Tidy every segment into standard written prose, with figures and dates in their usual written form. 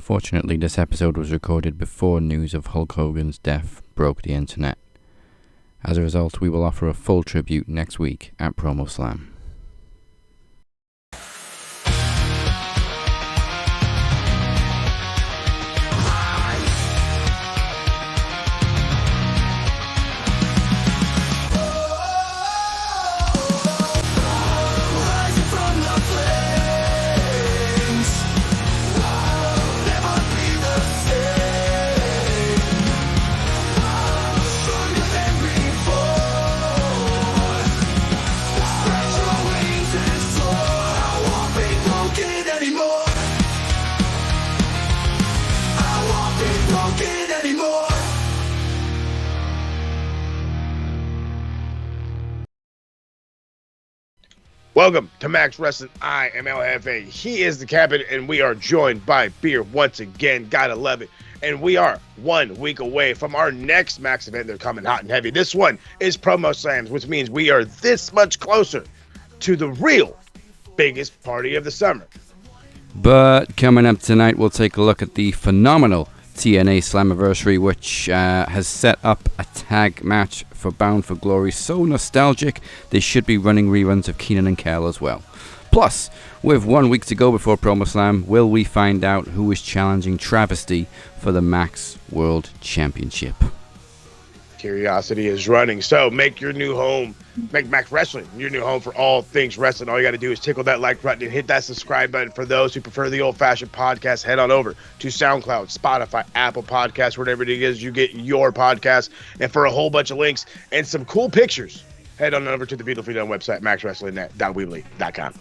Unfortunately, this episode was recorded before news of Hulk Hogan's death broke the internet. As a result, we will offer a full tribute next week at PromoSlam. Welcome to Max Wrestling. I am LFA. He is the captain, and we are joined by Beer once again. Gotta love it. And we are 1 week away from our next Max event. They're coming hot and heavy. This one is PromoSlams, which means we are this much closer to the real biggest party of the summer. But coming up tonight, we'll take a look at the phenomenal TNA Slammiversary, which has set up a tag match for Bound for Glory. So nostalgic, they should be running reruns of Keenan and Kel as well. Plus, with 1 week to go before PromoSlam, will we find out who is challenging Travesty for the Max World Championship? Curiosity is running, so make your new home, make Max Wrestling your new home for all things wrestling. All you got to do is tickle that like button and hit that subscribe button. For those who prefer the old-fashioned podcast, head on over to SoundCloud, Spotify, Apple Podcasts, whatever it is you get your podcast. And for a whole bunch of links and some cool pictures, head on over to the beautifully done website, maxwrestlingnet.weebly.com.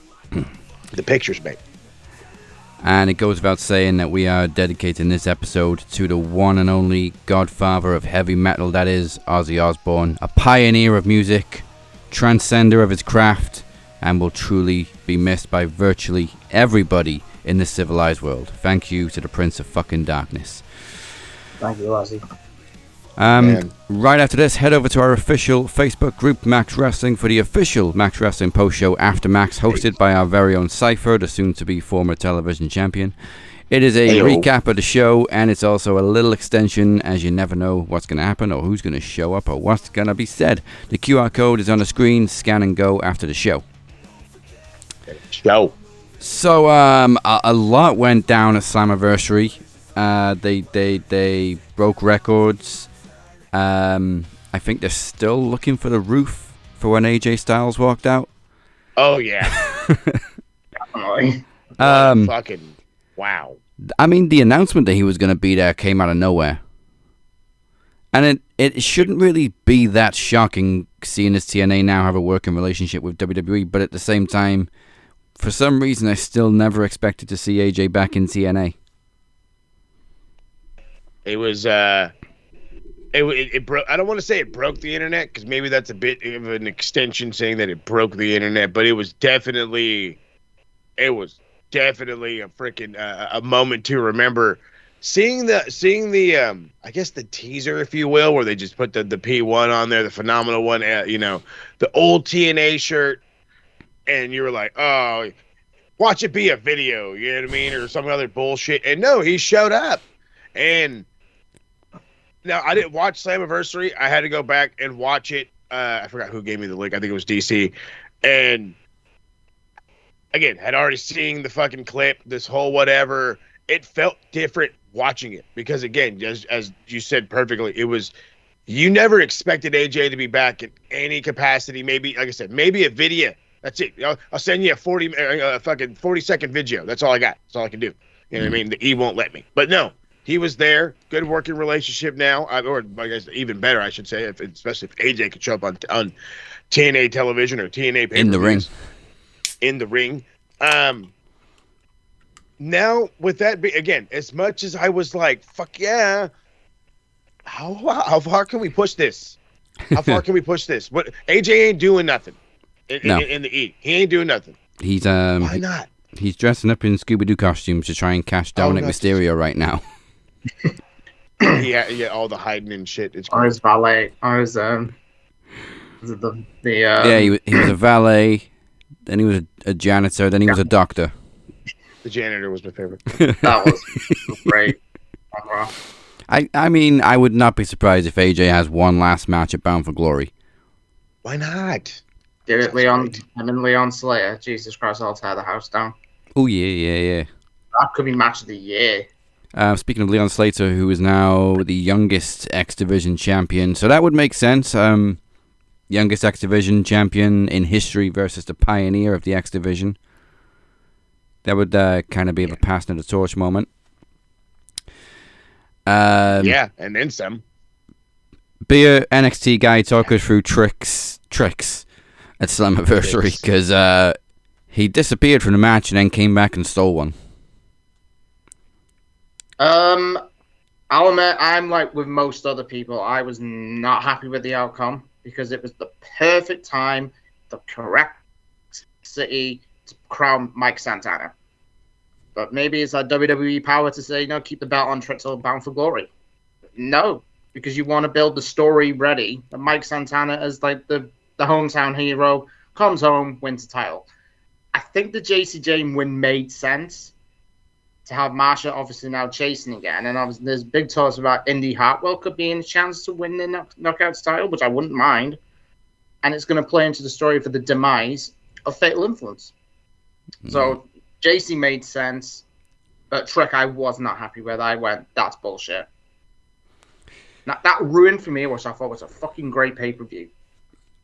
The pictures, babe. And it goes without saying that we are dedicating this episode to the one and only godfather of heavy metal, that is Ozzy Osbourne, a pioneer of music, transcender of his craft, and will truly be missed by virtually everybody in the civilized world. Thank you to the Prince of fucking Darkness. Thank you, Ozzy. Right after this, head over to our official Facebook group, Max Wrestling, for the official Max Wrestling post-show After Max, hosted by our very own Cypher, the soon-to-be former television champion. It is a recap of the show, and it's also a little extension, as you never know what's going to happen or who's going to show up or what's going to be said. The QR code is on the screen. Scan and go after the show. So, a lot went down at Slammiversary. They broke records. I think they're still looking for the roof for when AJ Styles walked out. Oh, yeah. Fucking wow. I mean, the announcement that he was going to be there came out of nowhere. And it shouldn't really be that shocking, seeing as TNA now have a working relationship with WWE, but at the same time, for some reason, I still never expected to see AJ back in TNA. It was, It broke. I don't want to say it broke the internet, because maybe that's a bit of an extension saying that it broke the internet, but it was definitely a freaking a moment to remember. Seeing the I guess the teaser, if you will, where they just put the P1 on there, the phenomenal one, the old TNA shirt, and you were like, oh, watch it be a video, you know what I mean, or some other bullshit. And no, he showed up, and. Now, I didn't watch Slammiversary. I had to go back and watch it. I forgot who gave me the link. I think it was DC. And, again, had already seen the fucking clip, this whole whatever. It felt different watching it. Because, again, as you said perfectly, it was, you never expected AJ to be back in any capacity. Maybe, like I said, maybe a video. That's it. I'll send you a 40-second video. That's all I got. That's all I can do. You know what I mean? The E won't let me. But, no. He was there. Good working relationship now. Or I guess even better, I should say, especially if AJ could show up on TNA television or TNA pay-per-views. In the ring. In the ring. Now, with that, again, as much as I was like, fuck yeah, how far can we push this? How far can we push this? What AJ ain't doing nothing in the E. He ain't doing nothing. Why not? He's dressing up in Scooby-Doo costumes to try and catch Dominic Mysterio right now. yeah, all the hiding and shit. It's or his valet. Or his yeah, he was a valet. Then he was a janitor. Then he was a doctor. The janitor was my favorite. That was great. I mean, I would not be surprised if AJ has one last match at Bound for Glory. Why not? Give it Sounds Leon. great. Him and Leon Slater. Jesus Christ, I'll tear the house down. Oh, yeah. That could be match of the year. Speaking of Leon Slater, who is now the youngest X Division champion, so that would make sense. Youngest X Division champion in history versus the pioneer of the X Division. That would kind of be a passing of the torch moment. Yeah, and then some. Be a NXT guy, talk us through tricks at Slammiversary, because he disappeared from the match and then came back and stole one. I'll admit, I'm like with most other people. I was not happy with the outcome because it was the perfect time, the correct city to crown Mike Santana. But maybe it's like WWE power to say, no, keep the belt on Trick till Bound for Glory. No, because you want to build the story ready. And Mike Santana as like the hometown hero comes home, wins the title. I think the JC Jane win made sense. To have Marsha obviously now chasing again, and obviously there's big talks about Indy Hartwell could be in a chance to win the Knockouts title, which I wouldn't mind. And it's going to play into the story for the demise of Fatal Influence. So JC made sense, but Trick I was not happy with. I went, that's bullshit. Now, that ruined for me, which I thought was a fucking great pay-per-view.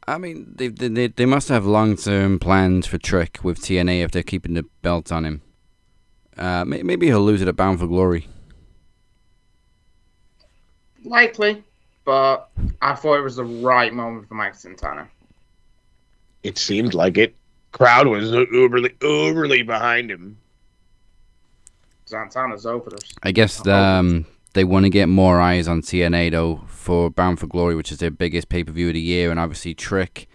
I mean, they must have long-term plans for Trick with TNA if they're keeping the belt on him. Maybe he'll lose it at Bound for Glory. Likely, but I thought it was the right moment for Mike Santana. It seemed like it. Crowd was uberly behind him. Santana's over this. I guess they want to get more eyes on TNA though for Bound for Glory, which is their biggest pay-per-view of the year, and obviously Trick,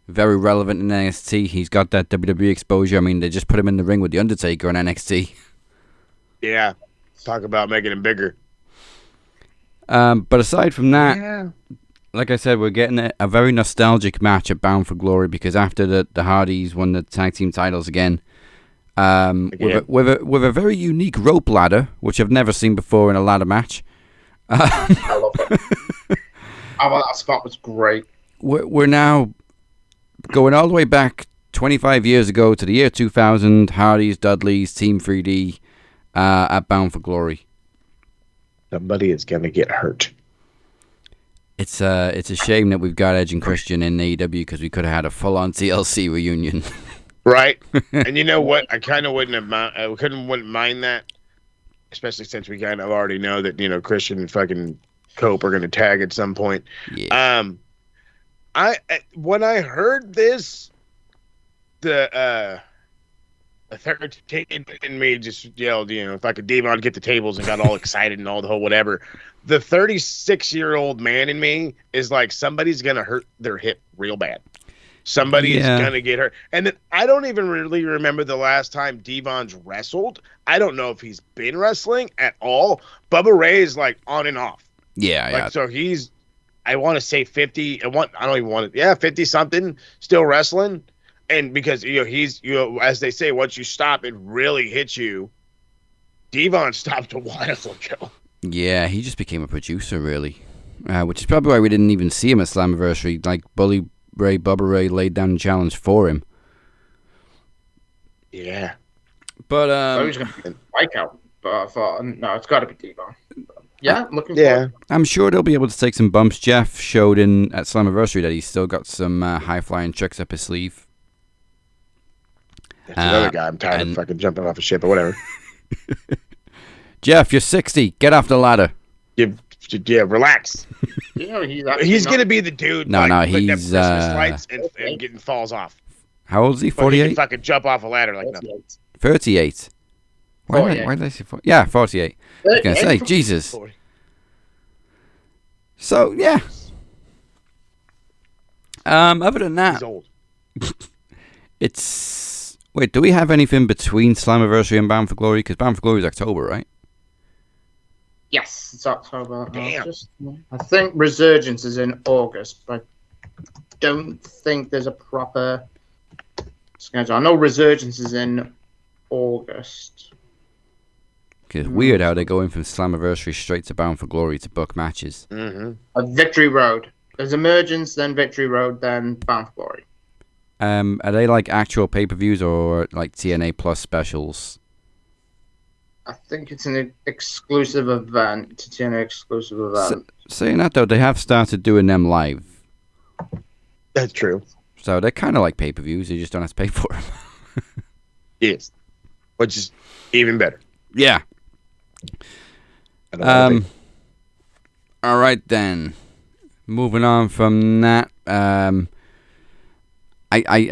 very relevant in NXT. He's got that WWE exposure. I mean, they just put him in the ring with the Undertaker on NXT. Yeah, talk about making him bigger. But aside from that, like I said, we're getting a very nostalgic match at Bound for Glory because after the Hardys won the tag team titles again, with a very unique rope ladder, which I've never seen before in a ladder match. I love it. I thought that spot was great. We're now going all the way back 25 years ago to the year 2000, Hardys, Dudleys, Team 3D at Bound for Glory. Somebody is going to get hurt. It's a shame that we've got Edge and Christian in AEW because we could have had a full-on TLC reunion. Right. And you know what? I kind of wouldn't mind that, especially since we kind of already know that, you know, Christian and fucking Cope are going to tag at some point. Yeah. When I heard this, the third in me just yelled, you know, if I could Devon get the tables and got all excited and all the whole whatever. The 36-year-old man in me is like, somebody's going to hurt their hip real bad. Somebody is going to get hurt. And then I don't even really remember the last time Devon's wrestled. I don't know if he's been wrestling at all. Bubba Ray is like on and off. Yeah. So he's, I want to say 50. I don't even want to. 50 something still wrestling. And because, you know, he's, you know, as they say, once you stop, it really hits you. Devon stopped a while ago. Yeah, he just became a producer, really. Which is probably why we didn't even see him at Slammiversary. Like, Bubba Ray laid down the challenge for him. Yeah. But, I was going to be Mike out, but I thought, no, it's got to be Devon. Yeah, looking forward. I'm sure they'll be able to take some bumps. Jeff showed at Slammiversary that he's still got some high-flying tricks up his sleeve. That's another guy. I'm tired of fucking jumping off a ship or whatever. Jeff, you're 60. Get off the ladder. Yeah, relax. You know, he's going to be the dude. No, he's Christmas lights and getting falls off. How old is he? 48? He can fucking jump off a ladder like nothing. 38. Why did I say 40? Yeah, 48. I was going to say, Jesus. 40. So, yeah. Other than that, he's old. It's... Wait, do we have anything between Slammiversary and Bound for Glory? Because Bound for Glory is October, right? Yes, it's October. Damn. I think Resurgence is in August, but I don't think there's a proper schedule. I know Resurgence is in August. It's weird how they go in from Slammiversary straight to Bound for Glory to book matches. Mm-hmm. A Victory Road. There's Emergence, then Victory Road, then Bound for Glory. Are they like actual pay-per-views or like TNA Plus specials? I think it's an exclusive event. It's an exclusive event. Saying that though, they have started doing them live. That's true. So they're kind of like pay-per-views. You just don't have to pay for them. Yes. Which is even better. Yeah. All right then. Moving on from that. I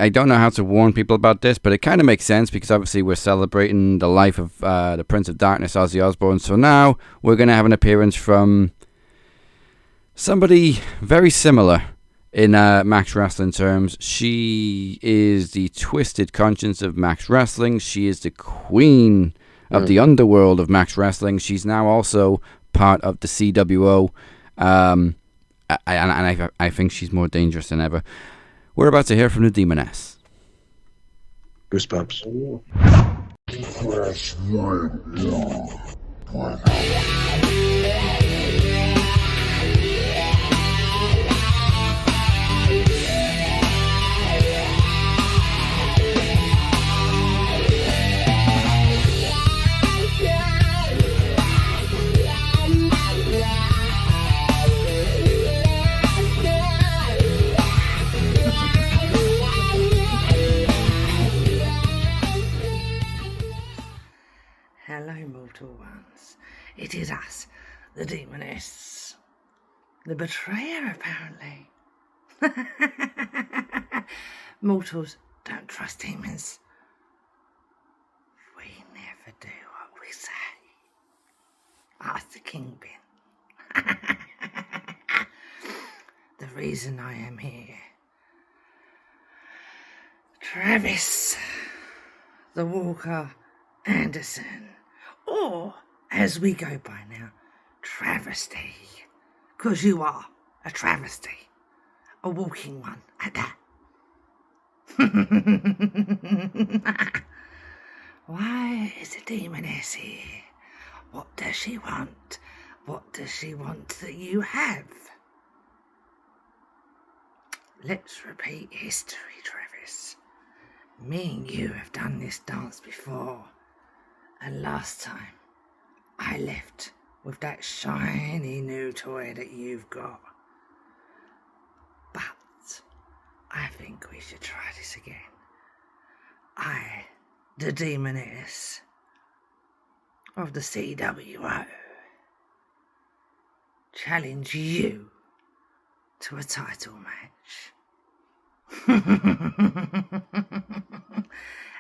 don't know how to warn people about this, but it kind of makes sense because obviously we're celebrating the life of the Prince of Darkness, Ozzy Osbourne. So now we're going to have an appearance from somebody very similar in Max Wrestling terms. She is the twisted conscience of Max Wrestling. She is the queen of the underworld of Max Wrestling. She's now also part of the c.w.o. And I think she's more dangerous than ever. We're about to hear from the Demoness. Goosebumps. Hello, mortal ones. It is us, the Demonists. The betrayer, apparently. Mortals don't trust demons. We never do what we say. Ask the Kingpin. The reason I am here. Travis, the Walker Anderson, or as we go by now, travesty, 'cause you are a travesty, a walking one at that. Why is the Demoness here? What does she want? What does she want that you have? Let's repeat history, Travis. Me and you have done this dance before. And last time, I left with that shiny new toy that you've got. But I think we should try this again. I, the Demoness of the c.w.o, challenge you to a title match.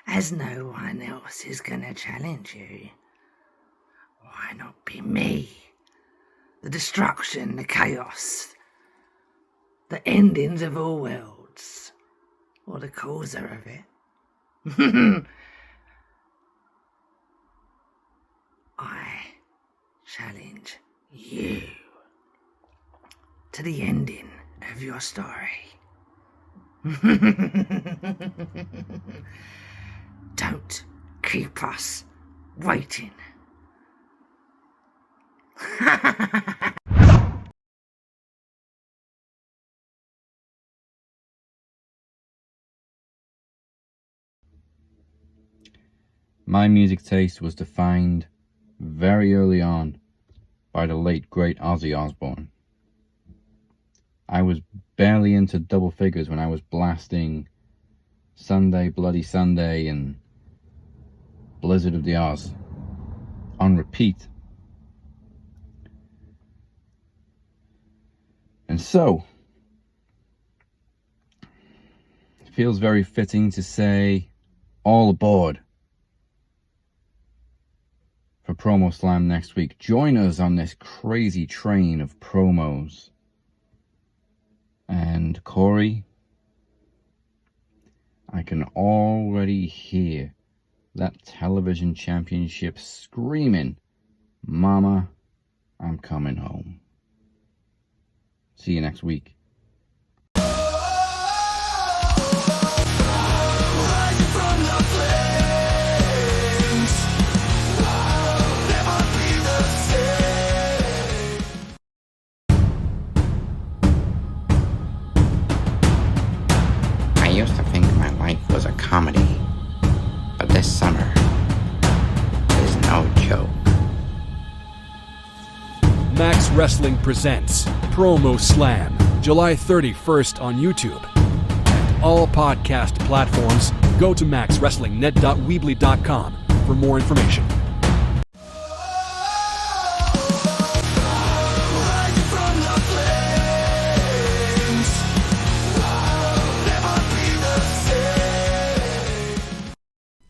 As no one else is gonna challenge you, why not be me? The destruction, the chaos, the endings of all worlds, or the causer of it. I challenge you to the ending of your story. Don't keep us waiting. My music taste was defined very early on by the late great Ozzy Osbourne. I was barely into double figures when I was blasting Sunday, Bloody Sunday and Blizzard of the Oz on repeat. And so, it feels very fitting to say all aboard for PromoSlam next week. Join us on this crazy train of promos. And Corey, I can already hear that television championship screaming, "Mama, I'm coming home." See you next week. Rising from the flames, never Wrestling presents PromoSlam, July 31st on YouTube. And all podcast platforms. Go to maxwrestlingnet.weebly.com for more information.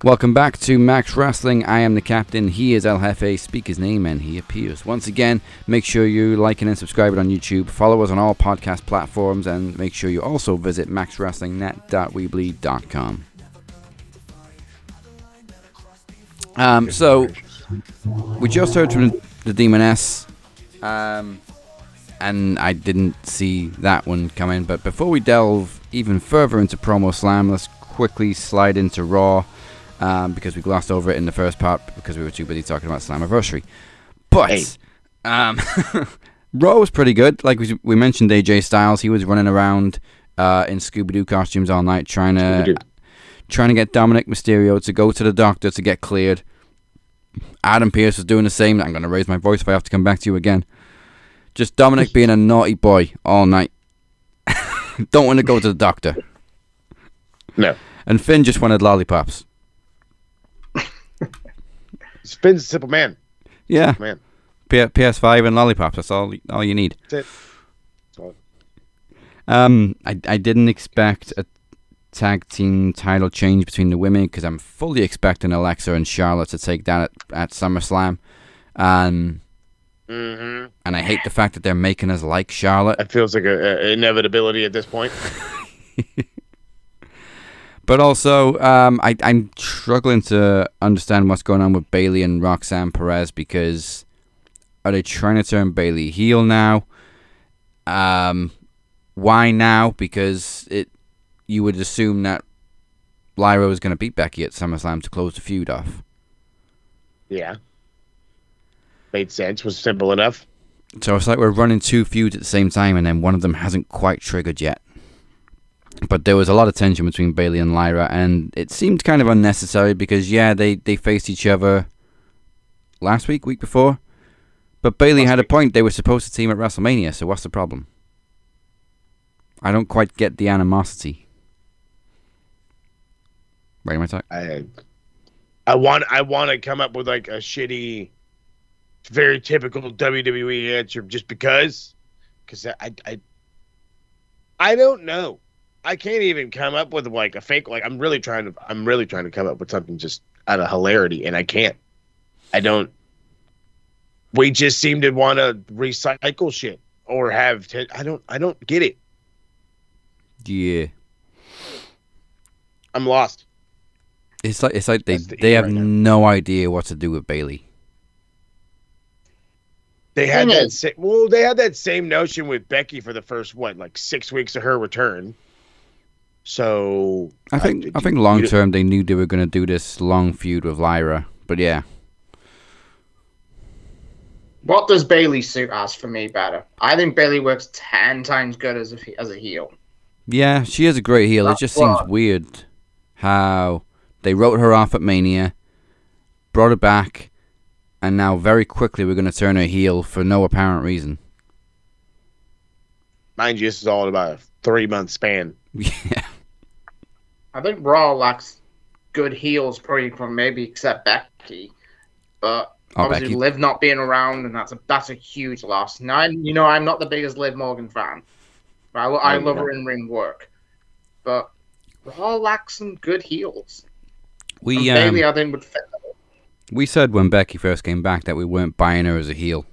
Welcome back to Max Wrestling. I am the captain. He is El Jefe. Speak his name and he appears. Once again, make sure you like and subscribe it on YouTube. Follow us on all podcast platforms and make sure you also visit maxwrestlingnet.weebly.com. So, we just heard from the Demoness, and I didn't see that one come in. But before we delve even further into PromoSlam, let's quickly slide into Raw. Because we glossed over it in the first part because we were too busy talking about Slammiversary. But Raw was pretty good. Like we mentioned AJ Styles, he was running around in Scooby-Doo costumes all night trying to get Dominic Mysterio to go to the doctor to get cleared. Adam Pearce was doing the same. I'm going to raise my voice if I have to come back to you again. Just Dominic being a naughty boy all night. Don't want to go to the doctor. No. And Finn just wanted lollipops. Finn's a simple man. Yeah. Man. PS5 and lollipops. That's all you need. That's it. I didn't expect a tag team title change between the women because I'm fully expecting Alexa and Charlotte to take that at SummerSlam. And I hate the fact that they're making us like Charlotte. It feels like an inevitability at this point. But also, I'm struggling to understand what's going on with Bayley and Roxanne Perez because are they trying to turn Bayley heel now? Why now? Because you would assume that Lyra was going to beat Becky at SummerSlam to close the feud off. Yeah. Made sense. Was simple enough. So it's like we're running two feuds at the same time and then one of them hasn't quite triggered yet. But there was a lot of tension between Bayley and Lyra, and it seemed kind of unnecessary because, yeah, they faced each other week before. But Bayley had a point. They were supposed to team at WrestleMania, so what's the problem? I don't quite get the animosity. Right, my talk? I want to come up with like a shitty, very typical WWE answer just because I don't know. I can't even come up with like a fake. Like I'm really trying to come up with something just out of hilarity, and I can't. I don't. We just seem to want to recycle shit or have. I don't get it. Yeah. I'm lost. It's like they have no idea what to do with Bayley. They had that same notion with Becky for the first 6 weeks of her return. So I think long term they knew they were going to do this long feud with Lyra, but yeah. What does Bayley suit as for me better? I think Bayley works 10 times good as a heel. Yeah, she is a great heel. It just seems weird how they wrote her off at Mania, brought her back, and now very quickly we're going to turn her heel for no apparent reason. Mind you, this is all about a 3-month span. Yeah. I think Raw lacks good heels, probably from maybe except Becky, but obviously Becky. Liv not being around, and that's a huge loss. Now I'm not the biggest Liv Morgan fan. I love her in ring work, but Raw lacks some good heels. Bayley, I think, would fit. We said when Becky first came back that we weren't buying her as a heel,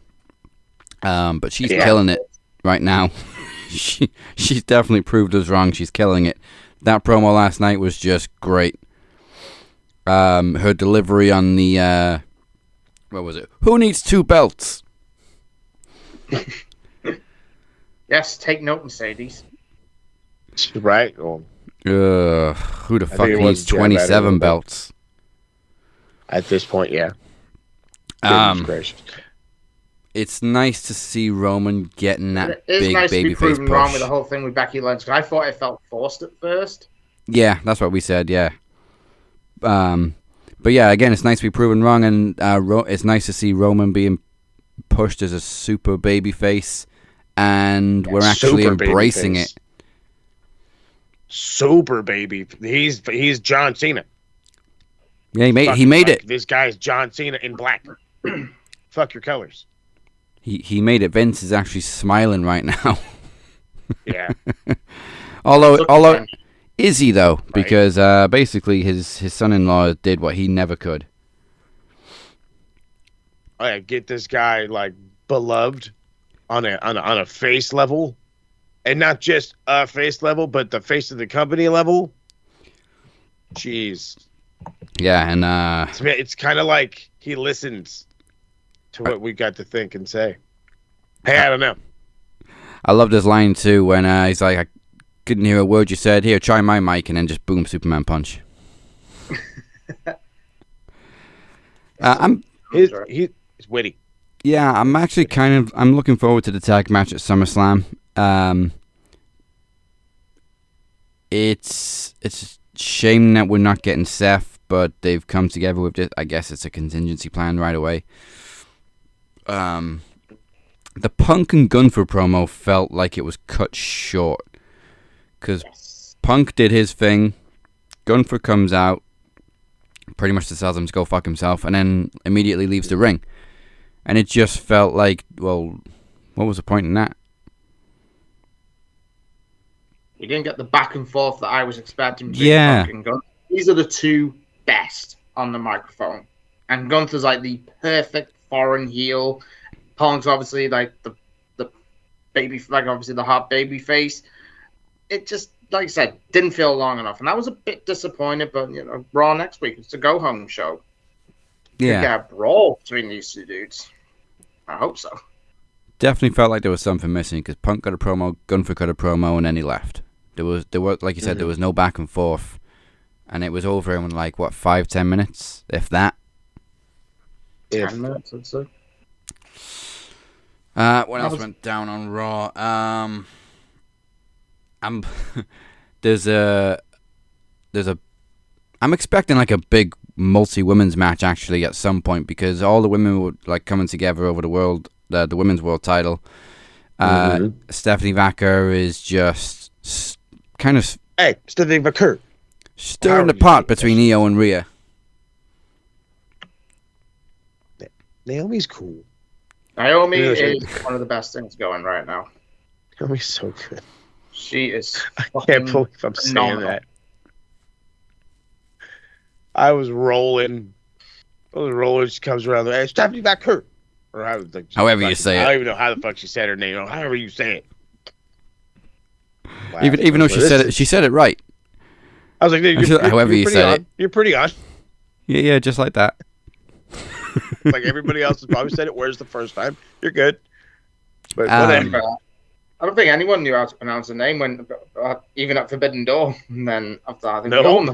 but she's killing it right now. She's definitely proved us wrong. She's killing it. That promo last night was just great. Her delivery on the what was it? Who needs 2 belts? Yes, take note, Mercedes. Right. Well, who the fuck needs 27 belts? At this point, yeah. It's nice to see Roman getting that big babyface push. It is nice to be proven wrong with the whole thing with Becky Lynch, because I thought it felt forced at first. Yeah, that's what we said, yeah. But yeah, again, it's nice to be proven wrong, and it's nice to see Roman being pushed as a super babyface, and we're actually super embracing babyface. it. Super baby. He's John Cena. Yeah, he Fucking, made like, it. This guy's John Cena in black. Fuck your colors. He made it. Vince is actually smiling right now. Yeah. although is he though? Because basically his son-in-law did what he never could. Get this guy like beloved on a face level, and not just a face level, but the face of the company level. Jeez. Yeah, and It's kind of like he listens to what we got to think and say. Hey, I don't know. I loved his line too when he's like, "I couldn't hear a word you said. Here, try my mic," and then just boom, Superman punch. He's witty. Yeah, I'm actually I'm looking forward to the tag match at SummerSlam. It's a shame that we're not getting Seth, but they've come together with this. I guess it's a contingency plan right away. The Punk and Gunther promo felt like it was cut short. Because Punk did his thing, Gunther comes out, pretty much just tells him to go fuck himself, and then immediately leaves the ring. And it just felt like, well, what was the point in that? You didn't get the back and forth that I was expecting. Yeah. Punk and Gunther. These are the two best on the microphone. And Gunther's like the perfect foreign heel. Punk's obviously like the baby, like obviously the hot baby face. It just, like I said, didn't feel long enough. And I was a bit disappointed, but, Raw next week, it's a go-home show. Yeah. Get a brawl between these two dudes. I hope so. Definitely felt like there was something missing because Punk got a promo, Gunther got a promo, and then he left. There was like you said, there was no back and forth, and it was over in like 5-10 minutes, if that. 10 minutes, I'd say. What else went down on Raw? I'm expecting like a big multi-women's match actually at some point because all the women were like coming together over the women's world title. Stephanie Vacker is just kind of Stephanie Vacker stirring the pot between Io and Rhea. Naomi's cool. Naomi is one of the best things going right now. Naomi's so good. She is. I can't believe I'm saying that. I was rolling. She comes around the edge. Stephanie Vacker. Or however you say it. I don't even know how the fuck she said her name. However you say it. Wow. Even though she said it right. I was like, however you said it. You're pretty on. Yeah, just like that. Like everybody else has probably said it worse the first time. You're good. But whatever. I don't think anyone knew how to pronounce the name when even at Forbidden Door. And then after that, I think no.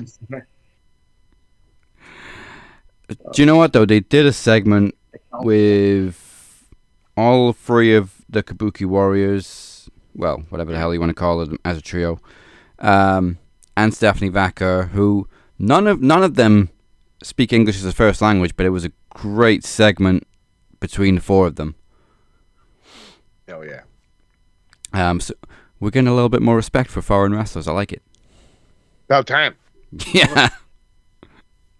Do you know what though? They did a segment with all three of the Kabuki Warriors, well, whatever the hell you want to call it as a trio, and Stephanie Vacker, who none of them speak English as a first language, but it was a great segment between the four of them. Oh yeah. So we're getting a little bit more respect for foreign wrestlers. I like it. About time. Yeah.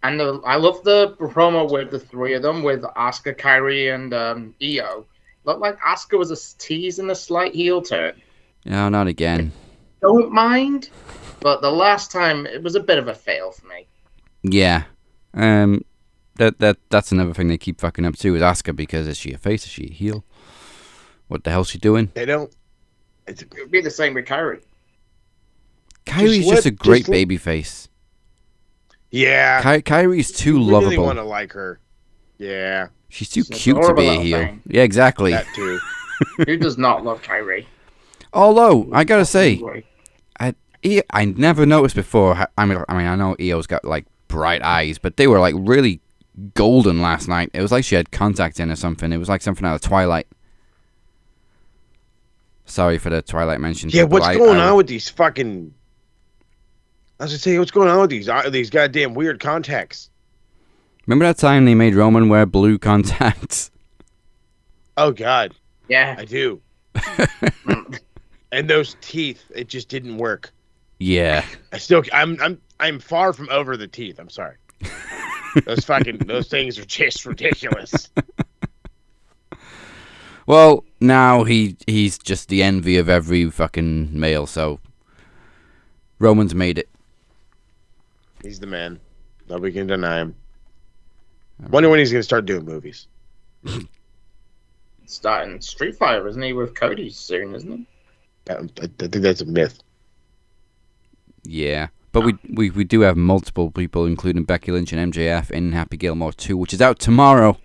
And I love the promo with the three of them, with Asuka, Kairi, and Io. Looked like Asuka was teasing a slight heel turn. No, not again. Don't mind, but the last time it was a bit of a fail for me. Yeah. That's another thing they keep fucking up too is Asuka, because is she a face? Is she a heel? What the hell's she doing? They don't. It would be the same with Kairi. Kairi's just a great baby face. Yeah. Kairi's too lovable. I really want to like her. Yeah. She's too cute to be a heel. Thing. Yeah, exactly. That too. Who does not love Kairi? Although, I gotta say, I never noticed before. I mean, I know Io's got like bright eyes, but they were like really golden last night. It was like she had contacts in or something. It was like something out of Twilight. Sorry for the Twilight mention. Yeah, what's going on with these fucking... I was going to say, what's going on with these goddamn weird contacts? Remember that time they made Roman wear blue contacts? Oh God, Yeah. I do. And those teeth, it just didn't work. Yeah. I'm far from over the teeth. I'm sorry. Those things are just ridiculous. Well, now he's just the envy of every fucking male, so Roman's made it. He's the man. Nobody can deny him. Wonder when he's going to start doing movies. Starting Street Fighter, isn't he, with Cody soon, isn't he? I think that's a myth. Yeah. But we do have multiple people, including Becky Lynch and MJF, in Happy Gilmore 2, which is out tomorrow.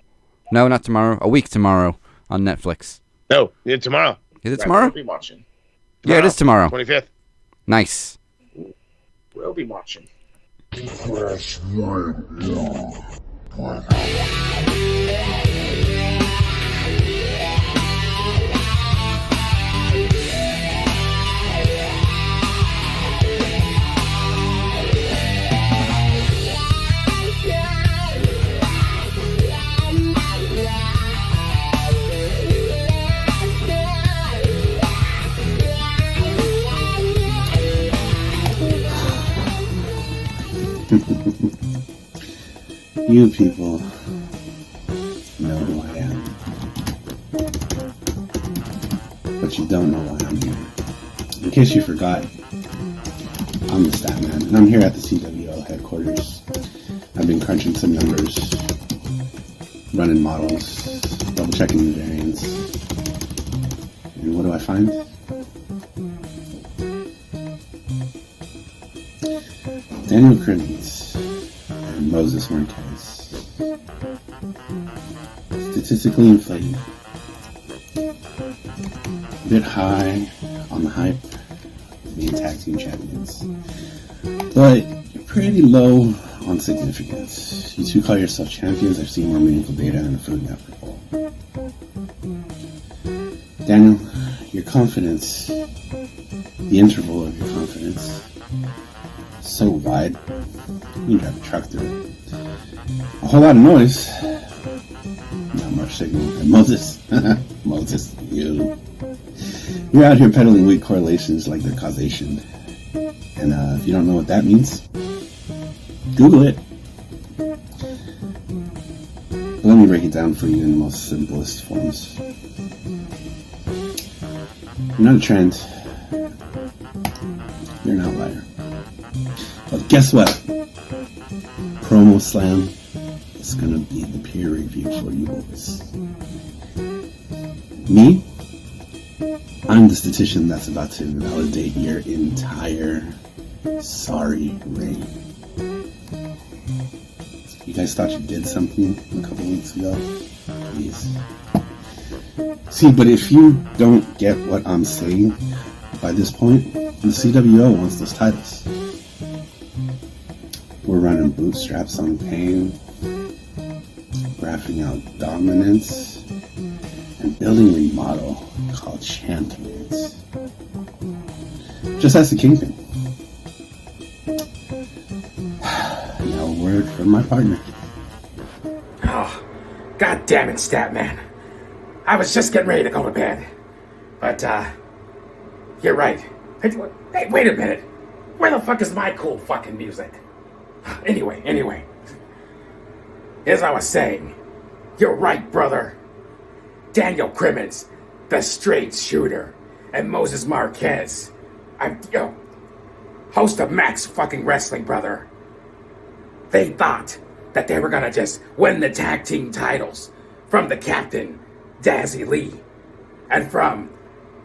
No, not tomorrow. A week tomorrow on Netflix. No, yeah, tomorrow. Is it tomorrow? We'll be watching. Yeah, it is tomorrow. 25th. Nice. We'll be watching. You people know who I am, but you don't know why I'm here. In case you forgot, I'm the Statman, and I'm here at the c.W.o headquarters. I've been crunching some numbers, running models, double checking the variants, and what do I find? Daniel Crimmins and Moses Marquez, statistically inflated, a bit high on the hype of being tag team champions, but pretty low on significance. You two call yourself champions. I've seen more meaningful data than a Food Network poll. Daniel, your confidence, the interval of your confidence, so wide, you can drive a truck through it. A whole lot of noise, not much signal. And Moses, Moses, you're out here peddling weak correlations like they're causation. And if you don't know what that means, Google it. But let me break it down for you in the most simplest forms. You're not a trend. You're an outlier. But guess what? PromoSlam is going to be the peer review for you boys. Me? I'm the statistician that's about to validate your entire sorry reign. You guys thought you did something a couple weeks ago? Please. See, but if you don't get what I'm saying by this point, the c.w.o wants those titles. We're running bootstraps on pain, graphing out dominance, and building a model called champions. Just as the Kingpin. Now a word from my partner. Oh, God damn it, Statman. I was just getting ready to go to bed. But, you're right. Hey, wait a minute. Where the fuck is my cool fucking music? Anyway. As I was saying, you're right, brother. Daniel Crimmins, the straight shooter, and Moses Marquez, host of Max fucking Wrestling, brother. They thought that they were gonna just win the tag team titles from the captain, Dazzy Lee, and from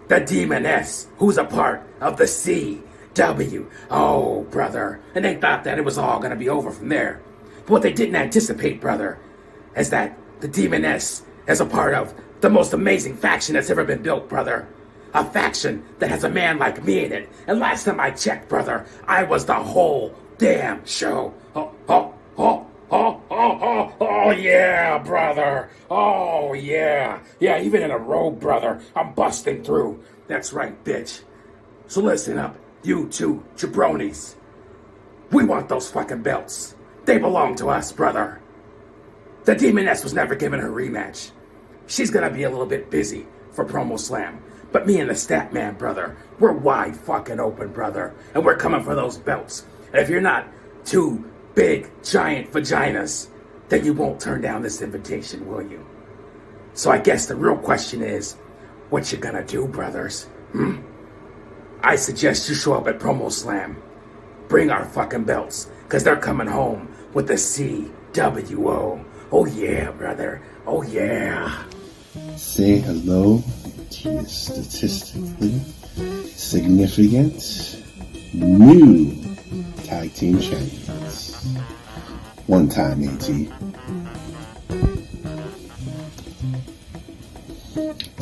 the Demoness, who's a part of the c.w.o, brother. And they thought that it was all gonna be over from there. But what they didn't anticipate, brother, is that the Demoness is a part of the most amazing faction that's ever been built, brother. A faction that has a man like me in it. And last time I checked, brother, I was the whole damn show. Oh yeah, brother. Oh yeah. Yeah, even in a robe, brother, I'm busting through. That's right, bitch. So listen up, you two jabronis. We want those fucking belts. They belong to us, brother. The Demoness was never given her rematch. she's gonna be a little bit busy for PromoSlam. But me and the Statman, brother, we're wide fucking open, brother. And we're coming for those belts. And if you're not two big, giant vaginas, then you won't turn down this invitation, will you? So I guess the real question is, what you gonna do, brothers? I suggest you show up at PromoSlam. Bring our fucking belts, because they're coming home with the c.W.o. Oh yeah, brother. Oh yeah. Say hello to your statistically significant new tag team champions. One time, AT.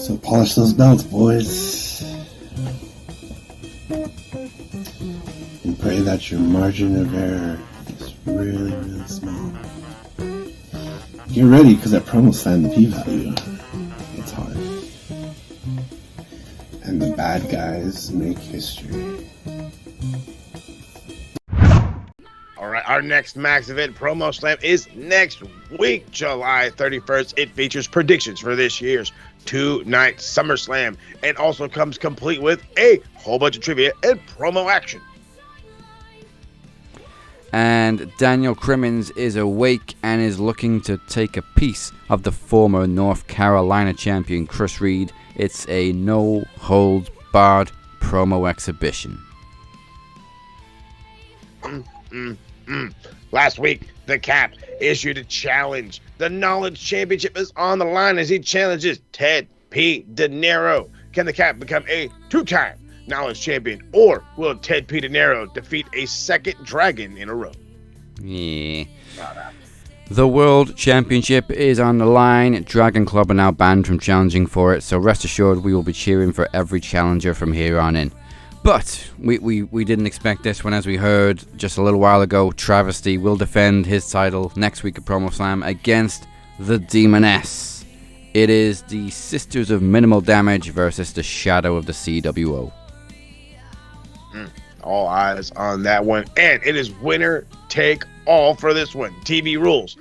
So polish those belts, boys. And pray that your margin of error is really, really small. Get ready, because at PromoSlam, the p-value, it's hard. And the bad guys make history. All right, our next Max event, PromoSlam, is next week, July 31st. It features predictions for this year's two-night SummerSlam and also comes complete with a whole bunch of trivia and promo action. And Daniel Crimmins is awake and is looking to take a piece of the former North Carolina champion Chris Reed. It's a no-holds-barred promo exhibition. Last week, the Cap issued a challenge. The Knowledge Championship is on the line as he challenges Ted P. De Niro. Can the Cap become a two-time Knowledge Champion, or will Ted P. De Niro defeat a second dragon in a row? Yeah. The World Championship is on the line. Dragon Club are now banned from challenging for it, so rest assured we will be cheering for every challenger from here on in. But we didn't expect this one, as we heard just a little while ago. Travesty will defend his title next week at PromoSlam against the Demoness. It is the Sisters of Minimal Damage versus the Shadow of the c.W.o. All eyes on that one. And it is winner take all for this one. TV rules.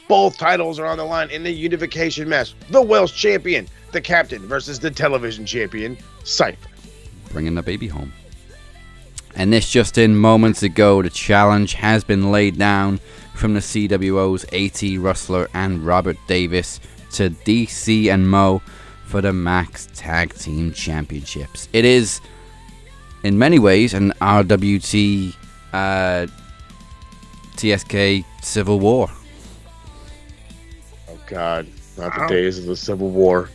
Both titles are on the line in the unification match. The Welsh champion, the Captain, versus the television champion, Cypher. Bringing the baby home. And this just in moments ago, the challenge has been laid down from the c.w.o's A.T. Rustler and Robert Davis to DC and Mo for the Max Tag Team Championships. It is, in many ways, an RWT TSK Civil War. Oh, God. Not the days of the Civil War.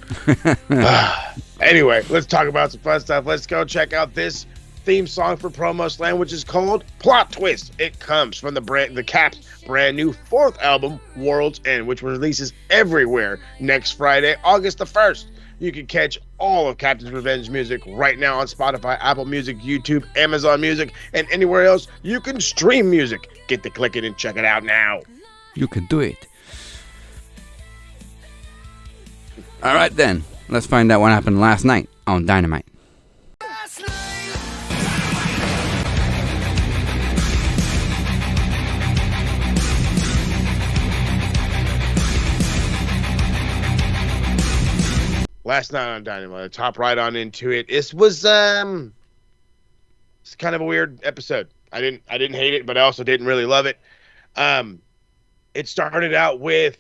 Anyway, let's talk about some fun stuff. Let's go check out this theme song for PromoSlam, which is called Plot Twist. It comes from the Cap's brand new fourth album, World's End, which releases everywhere next Friday, August the 1st. You can catch all of Captain's Revenge music right now on Spotify, Apple Music, YouTube, Amazon Music, and anywhere else you can stream music. Get to clicking and check it out now. You can do it. All right, then. Let's find out what happened last night on Dynamite. Last night on Dynamite, top right on into it. This was it's kind of a weird episode. I didn't hate it, but I also didn't really love it. It started out with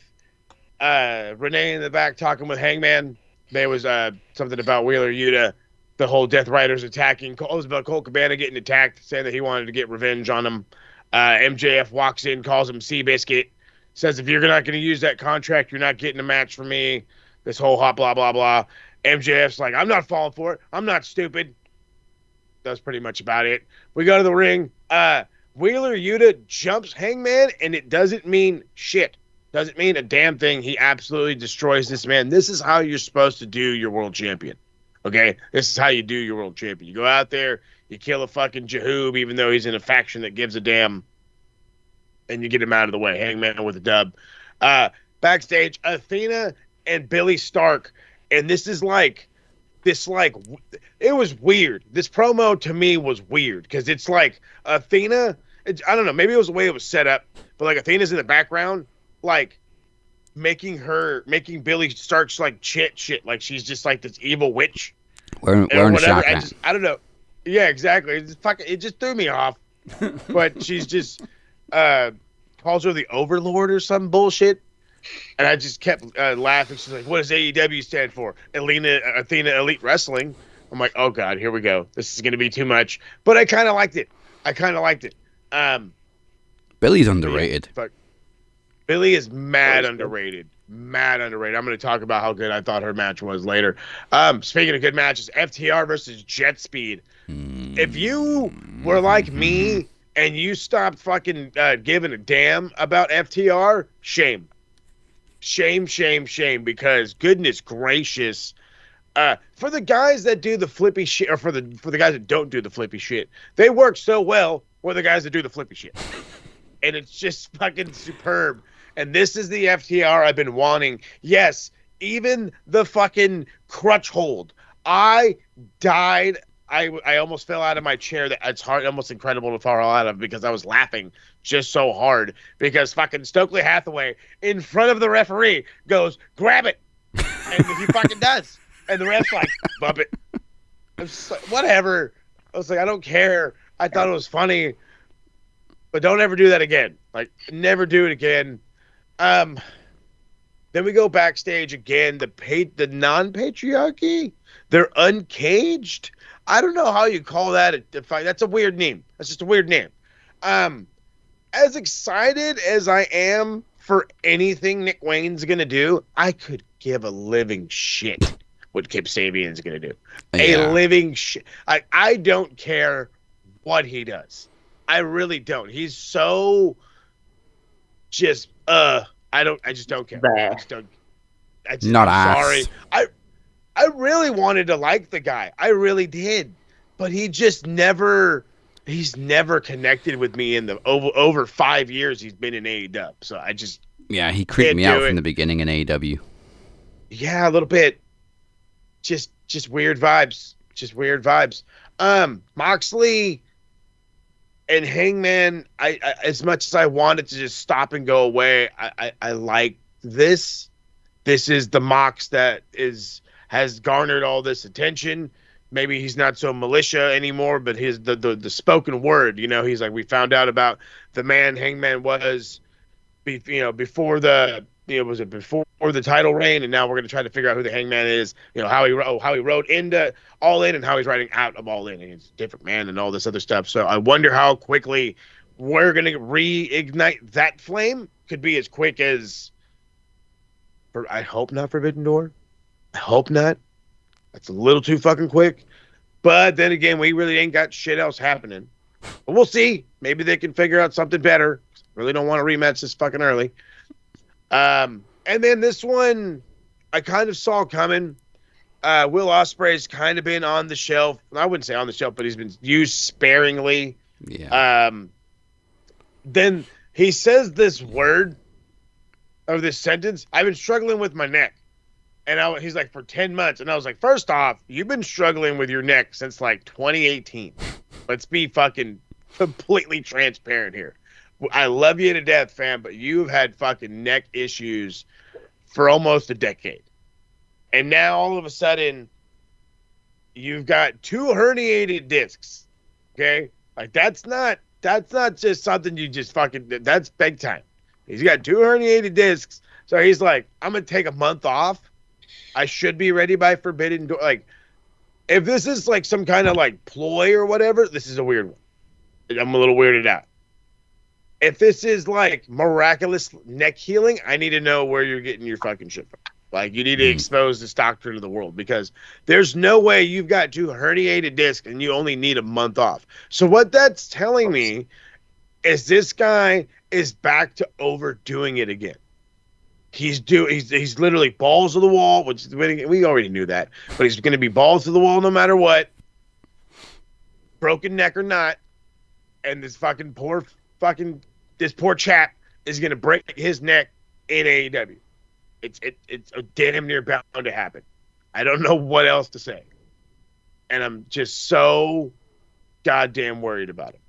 Renee in the back talking with Hangman. There was something about Wheeler Yuta, the whole Death Riders attacking. It was about Colt Cabana getting attacked, saying that he wanted to get revenge on him. MJF walks in, calls him Seabiscuit, says, if you're not going to use that contract, you're not getting a match for me. This whole hot blah, blah, blah. MJF's like, I'm not falling for it. I'm not stupid. That's pretty much about it. We go to the ring. Wheeler Yuta jumps Hangman, and it doesn't mean shit. Doesn't mean a damn thing. He absolutely destroys this man. This is how you're supposed to do your world champion. Okay? This is how you do your world champion. You go out there, you kill a fucking Jahoob, even though he's in a faction that gives a damn, and you get him out of the way. Hangman with a dub. Backstage, Athena and Billy Stark, and it was weird. This promo to me was weird, because it's like Athena, I don't know, maybe it was the way it was set up, but like Athena's in the background, like making Billy Starks like shit, like she's just like this evil witch Wearing a shock hat. I don't know. Yeah, exactly. It just threw me off. But she's just calls her the Overlord or some bullshit, and I just kept laughing. She's like, "What does AEW stand for?" Athena Elite Wrestling. I'm like, "Oh God, here we go. This is gonna be too much." But I kind of liked it. Billy's underrated. Fuck. Billy is mad underrated. Mad underrated. I'm going to talk about how good I thought her match was later. Speaking of good matches, FTR versus Jet Speed. If you were like me and you stopped fucking giving a damn about FTR, shame. Shame, because goodness gracious, for the guys that do the flippy shit, or for the guys that don't do the flippy shit, they work so well with the guys that do the flippy shit. And it's just fucking superb. And this is the FTR I've been wanting. Yes, even the fucking crutch hold. I died. I almost fell out of my chair. It's hard, almost incredible to fall out of, because I was laughing just so hard, because fucking Stokely Hathaway in front of the referee goes, "Grab it," and he fucking does, and the ref's like, "Bump it." I was just like, whatever. I was like, I don't care. I thought it was funny, but don't ever do that again. Like, never do it again. Then we go backstage again. The non-patriarchy. They're uncaged. I don't know how you call that a fight. That's a weird name. That's just a weird name. As excited as I am for anything Nick Wayne's gonna do, I could give a living shit what Kip Sabian's gonna do. Yeah. A living shit. I don't care what he does. I really don't. He's so just I just don't care. I just don't. I'm sorry. I really wanted to like the guy. I really did. But he just he's never connected with me in the over 5 years he's been in AEW. So I just he creeped me out from the beginning in AEW. Yeah, a little bit. Just weird vibes. Just weird vibes. Moxley and Hangman, I as much as I wanted to just stop and go away, I like this. This is the Mox that has garnered all this attention. Maybe he's not so militia anymore, but the spoken word, he's like, we found out about the man Hangman was, before the title reign, and now we're going to try to figure out who the Hangman is, how he rode into All In and how he's riding out of All In, and he's a different man and all this other stuff. So I wonder how quickly we're going to reignite that flame. Could be as quick as, I hope not Forbidden Door. I hope not. That's a little too fucking quick. But then again, we really ain't got shit else happening. But we'll see. Maybe they can figure out something better. Really don't want to rematch this fucking early. And then this one, I kind of saw coming. Will Ospreay's kind of been on the shelf. I wouldn't say on the shelf, but he's been used sparingly. Yeah. Then he says this word, or this sentence, "I've been struggling with my neck." And he's like, for 10 months. And I was like, first off, you've been struggling with your neck since like 2018. Let's be fucking completely transparent here. I love you to death, fam, but you've had fucking neck issues for almost a decade. And now all of a sudden, you've got 2 herniated discs. Okay? Like, that's not just something you just fucking, that's big time. He's got 2 herniated discs. So he's like, I'm going to take a month off. I should be ready by Forbidden Door. Like, if this is like some kind of like ploy or whatever, this is a weird one. I'm a little weirded out. If this is like miraculous neck healing, I need to know where you're getting your fucking shit from. Like, you need to expose this doctor to the world, because there's no way you've got 2 herniated discs and you only need a month off. So what that's telling me is this guy is back to overdoing it again. He's literally balls to the wall, which we already knew that, but he's going to be balls to the wall no matter what, broken neck or not. And this poor chap is going to break his neck in AEW. It's damn near bound to happen. I don't know what else to say, and I'm just so goddamn worried about him.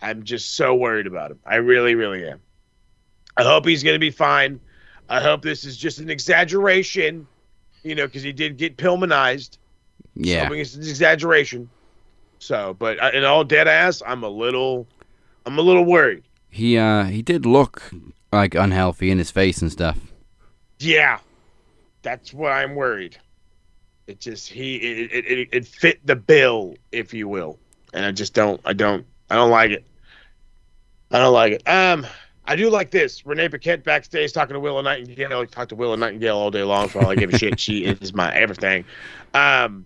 I'm just so worried about him. I really, really am. I hope he's going to be fine. I hope this is just an exaggeration, because he did get Pillmanized. Yeah. Hoping it's an exaggeration. So, but in all dead ass, I'm a little worried. He did look like unhealthy in his face and stuff. Yeah, that's why I'm worried. It just it fit the bill, if you will, and I don't like it. I don't like it. I do like this. Renee Paquette backstage talking to Willow Nightingale. I talk to Willow Nightingale all day long for all I give a shit. She is my everything.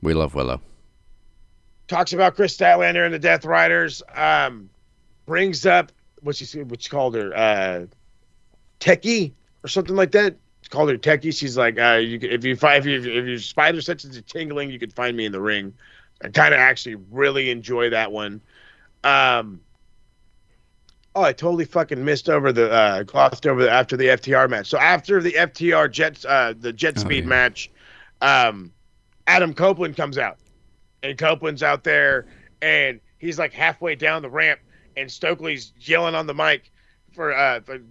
We love Willow. Talks about Chris Statlander and the Death Riders. Brings up what she called her, Techie or something like that. She called her Techie. She's like, if your spider senses are tingling, you can find me in the ring. I kind of actually really enjoy that one. Oh, I totally fucking missed over glossed over after the FTR match. So after the FTR Jet Speed match, Adam Copeland comes out, and Copeland's out there, and he's like halfway down the ramp, and Stokely's yelling on the mic for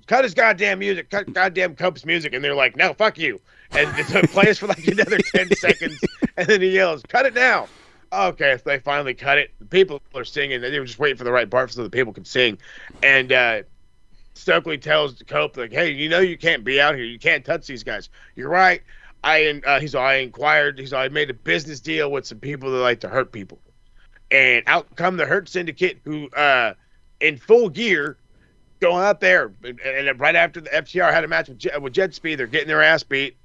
cut his goddamn music, cut goddamn Cope's music, and they're like, no, fuck you, and it plays for like another 10 seconds, and then he yells, cut it now. Okay, so they finally cut it. The people are singing. They were just waiting for the right part so the people could sing. And Stokely tells Cope, like, hey, you can't be out here. You can't touch these guys. You're right. I inquired. I made a business deal with some people that like to hurt people. And out come the Hurt Syndicate, who, in full gear, go out there. And right after the FTR had a match with Jet Speed, they're getting their ass beat.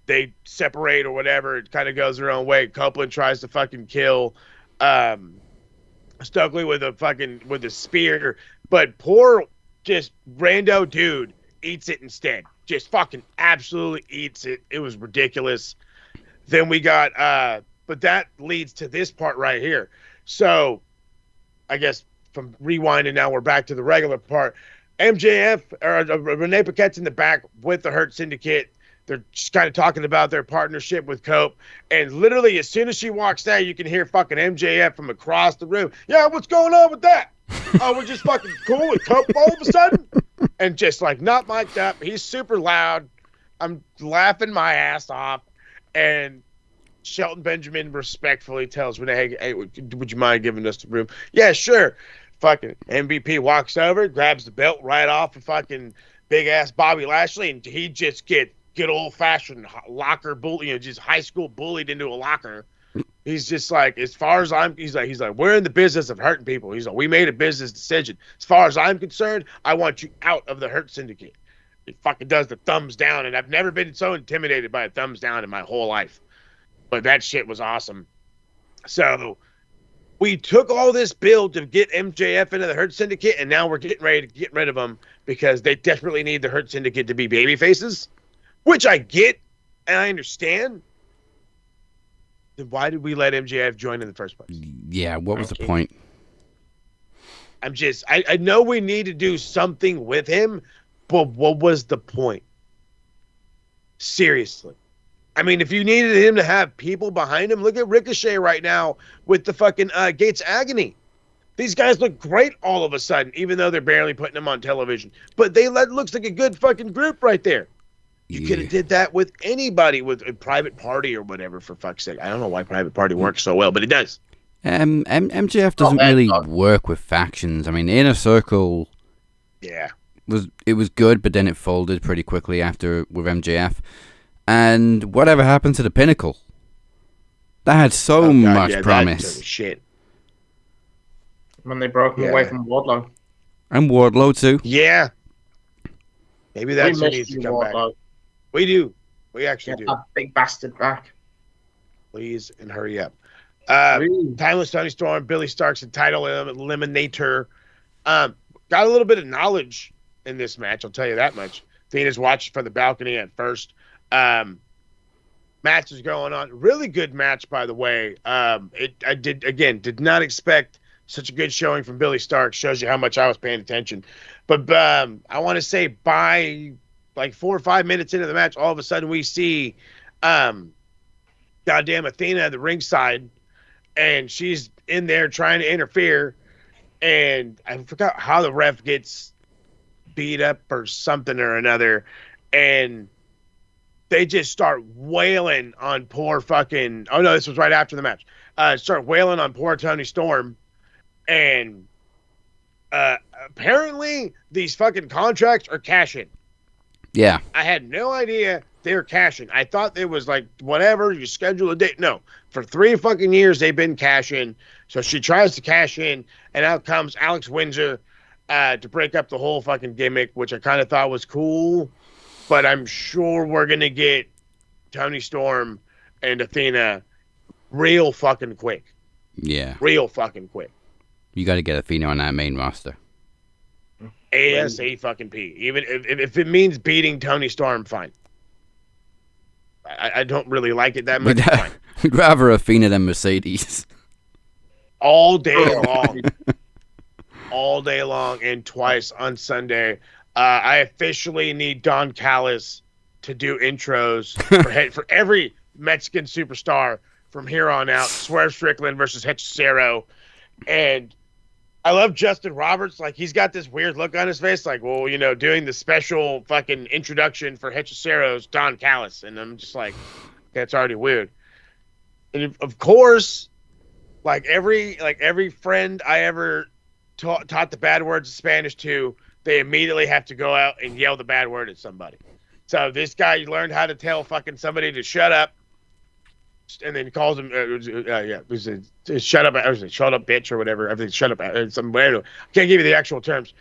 They separate or whatever. It kind of goes their own way. Copeland tries to fucking kill Stokely with a spear, but poor just rando dude eats it instead. Just fucking absolutely eats it. It was ridiculous. Then we got but that leads to this part right here. So I guess from rewinding now, we're back to the regular part. MJF or Renee Paquette's in the back with the Hurt Syndicate. They're just kind of talking about their partnership with Cope. And literally, as soon as she walks out, you can hear fucking MJF from across the room. Yeah, what's going on with that? Oh, we're just fucking cool with Cope all of a sudden? And just like not mic'd up. He's super loud. I'm laughing my ass off. And Shelton Benjamin respectfully tells Renee, hey, would you mind giving us the room? Yeah, sure. Fucking MVP walks over, grabs the belt right off of fucking big-ass Bobby Lashley, and he just get old-fashioned locker bully, just high school bullied into a locker. He's just like, he's like, we're in the business of hurting people. He's like, we made a business decision. As far as I'm concerned, I want you out of the Hurt Syndicate. He fucking does the thumbs down, and I've never been so intimidated by a thumbs down in my whole life. But that shit was awesome. So we took all this build to get MJF into the Hurt Syndicate, and now we're getting ready to get rid of them because they desperately need the Hurt Syndicate to be baby faces. Which I get and I understand. Then why did we let MJF join in the first place? Yeah, what was the point? I know we need to do something with him, but what was the point? Seriously. I mean, if you needed him to have people behind him, look at Ricochet right now with the fucking Gates Agony. These guys look great all of a sudden, even though they're barely putting them on television. But looks like a good fucking group right there. You could have did that with anybody, with a Private Party or whatever, for fuck's sake. I don't know why Private Party works so well, but it does. MJF doesn't really work with factions. I mean, Inner Circle was good, but then it folded pretty quickly after with MJF. And whatever happened to the Pinnacle? That had so much promise. Shit. When they broke him away from Wardlow. And Wardlow, too. Yeah. Maybe that's what needs to come Wardlow. Back. We do. We actually do. That big bastard back. Please and hurry up. Timeless Tony Storm, Billy Stark's the title eliminator. Got a little bit of knowledge in this match, I'll tell you that much. Athena's watching from the balcony at first. Match is going on. Really good match, by the way. I did not expect such a good showing from Billy Stark. Shows you how much I was paying attention. But I want to say by like 4 or 5 minutes into the match, all of a sudden we see goddamn Athena at the ringside, and she's in there trying to interfere. And I forgot how the ref gets beat up or something or another, and they just start wailing on poor fucking. Oh no, this was right after the match. Start wailing on poor Tony Storm, and apparently these fucking contracts are cashing. Yeah. I had no idea they were cashing. I thought it was like whatever, you schedule a date. No, for 3 fucking years they've been cashing. So she tries to cash in, and out comes Alex Windsor to break up the whole fucking gimmick, which I kind of thought was cool. But I'm sure we're gonna get Tony Storm and Athena real fucking quick. Yeah. Real fucking quick. You got to get Athena on that main roster. ASA fucking P. Even if it means beating Tony Storm, fine. I don't really like it that much. Fine. We'd rather Athena than Mercedes. All day long. All day long and twice on Sunday. I officially need Don Callis to do intros for every Mexican superstar from here on out. Swerve Strickland versus Hechicero. And I love Justin Roberts. Like, he's got this weird look on his face. Like, well, you know, doing the special fucking introduction for Hechicero's Don Callis. And I'm just like, that's already weird. And of course, like every friend I ever taught the bad words of Spanish to, they immediately have to go out and yell the bad word at somebody. So this guy learned how to tell fucking somebody to shut up. And then he calls him, shut up, shut up, bitch, or whatever. Everything, shut up. Some, I can't give you the actual terms.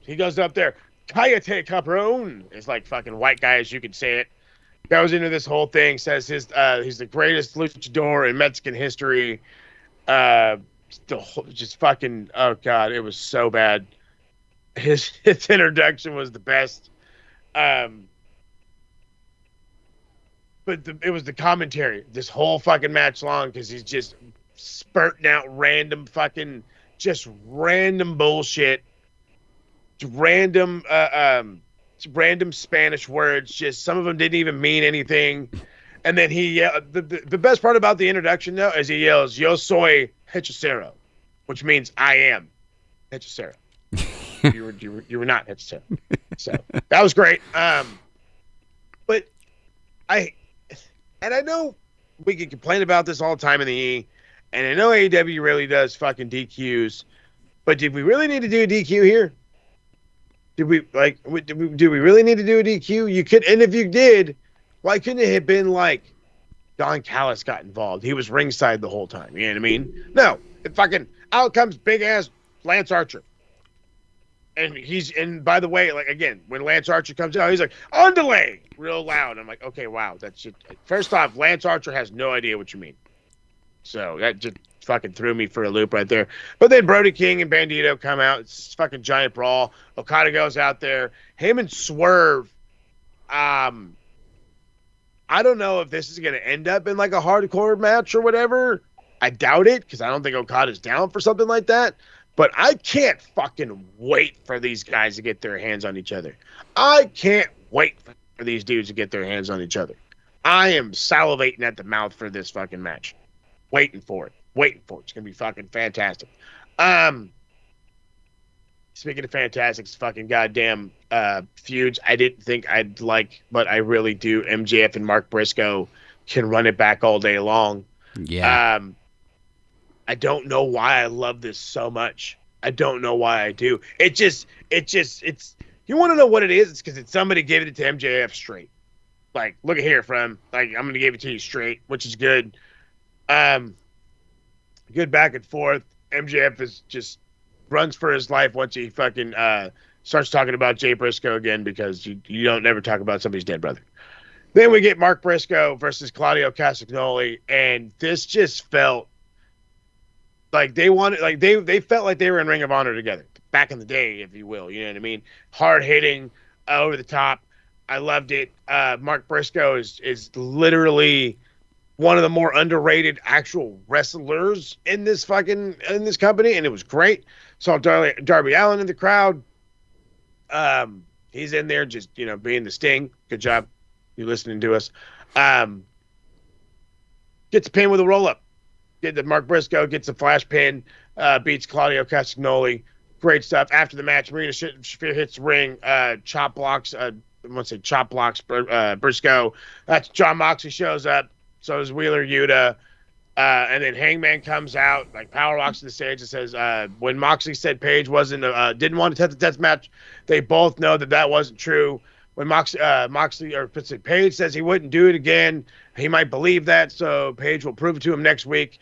He goes up there, Cállate, cabrón. It's like fucking white guy as you can say it. Goes into this whole thing, says he's the greatest luchador in Mexican history. Just fucking, oh god, it was so bad. His introduction was the best. But it was the commentary this whole fucking match long, because he's just spurting out random bullshit, random Spanish words. Just some of them didn't even mean anything. And then the best part about the introduction though is he yells, "Yo soy Hechicero," which means I am Hechicero. you were not Hechicero. So that was great. But I know we can complain about this all the time in the E, and I know AEW really does fucking DQs, but did we really need to do a DQ here? Do we really need to do a DQ? You could, and if you did, why couldn't it have been like Don Callis got involved? He was ringside the whole time. You know what I mean? No, it fucking out comes big ass Lance Archer. And by the way, like, again, when Lance Archer comes out, he's like, on delay, real loud. I'm like, okay, wow, that's just, first off, Lance Archer has no idea what you mean. So that just fucking threw me for a loop right there. But then Brody King and Bandito come out. It's fucking giant brawl. Okada goes out there. Him and Swerve. I don't know if this is going to end up in like a hardcore match or whatever. I doubt it, because I don't think Okada's down for something like that. But I can't fucking wait for these guys to get their hands on each other. I can't wait for these dudes to get their hands on each other. I am salivating at the mouth for this fucking match. Waiting for it. It's going to be fucking fantastic. Speaking of fantastic, it's fucking goddamn feuds I didn't think I'd like, but I really do. MJF and Mark Briscoe can run it back all day long. Yeah. I don't know why I love this so much. I don't know why I do. It's you want to know what it is? It's because somebody gave it to MJF straight. Like, look at here, friend. Like, I'm going to give it to you straight, which is good. Good back and forth. MJF is just runs for his life once he fucking starts talking about Jay Briscoe again, because you don't never talk about somebody's dead brother. Then we get Mark Briscoe versus Claudio Castagnoli, and this just felt like they wanted, like they felt like they were in Ring of Honor together back in the day, if you will. You know what I mean? Hard hitting, over the top. I loved it. Mark Briscoe is literally one of the more underrated actual wrestlers in this company, and it was great. Saw Darby Allin in the crowd. He's in there just, being the Sting. Good job. You listening to us. Gets a pin with a roll up. Mark Briscoe gets a flash pin, beats Claudio Castagnoli. Great stuff. After the match, Marina Shafir hits the ring. Chop blocks. I want to say chop blocks. Briscoe. That's John Moxley shows up. So is Wheeler Yuta. And then Hangman comes out, like power walks to the stage and says, when Moxley said Paige didn't want to death match, they both know that wasn't true. When Paige says he wouldn't do it again, he might believe that. So Paige will prove it to him next week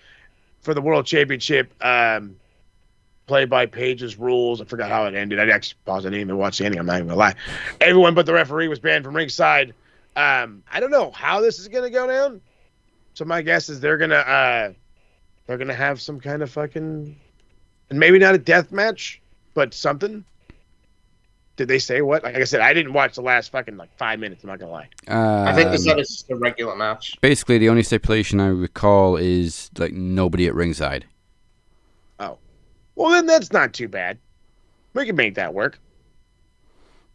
for the World Championship. Played by Paige's rules. I forgot how it ended. I actually paused. I didn't even watch the ending. I'm not even gonna lie. Everyone but the referee was banned from ringside. I don't know how this is gonna go down. So my guess is they're gonna have some kind of fucking, and maybe not a death match, but something. Did they say what? Like I said, I didn't watch the last fucking 5 minutes. I'm not gonna lie. I think they said it's just a regular match. Basically, the only stipulation I recall is nobody at ringside. Oh, well then that's not too bad. We can make that work.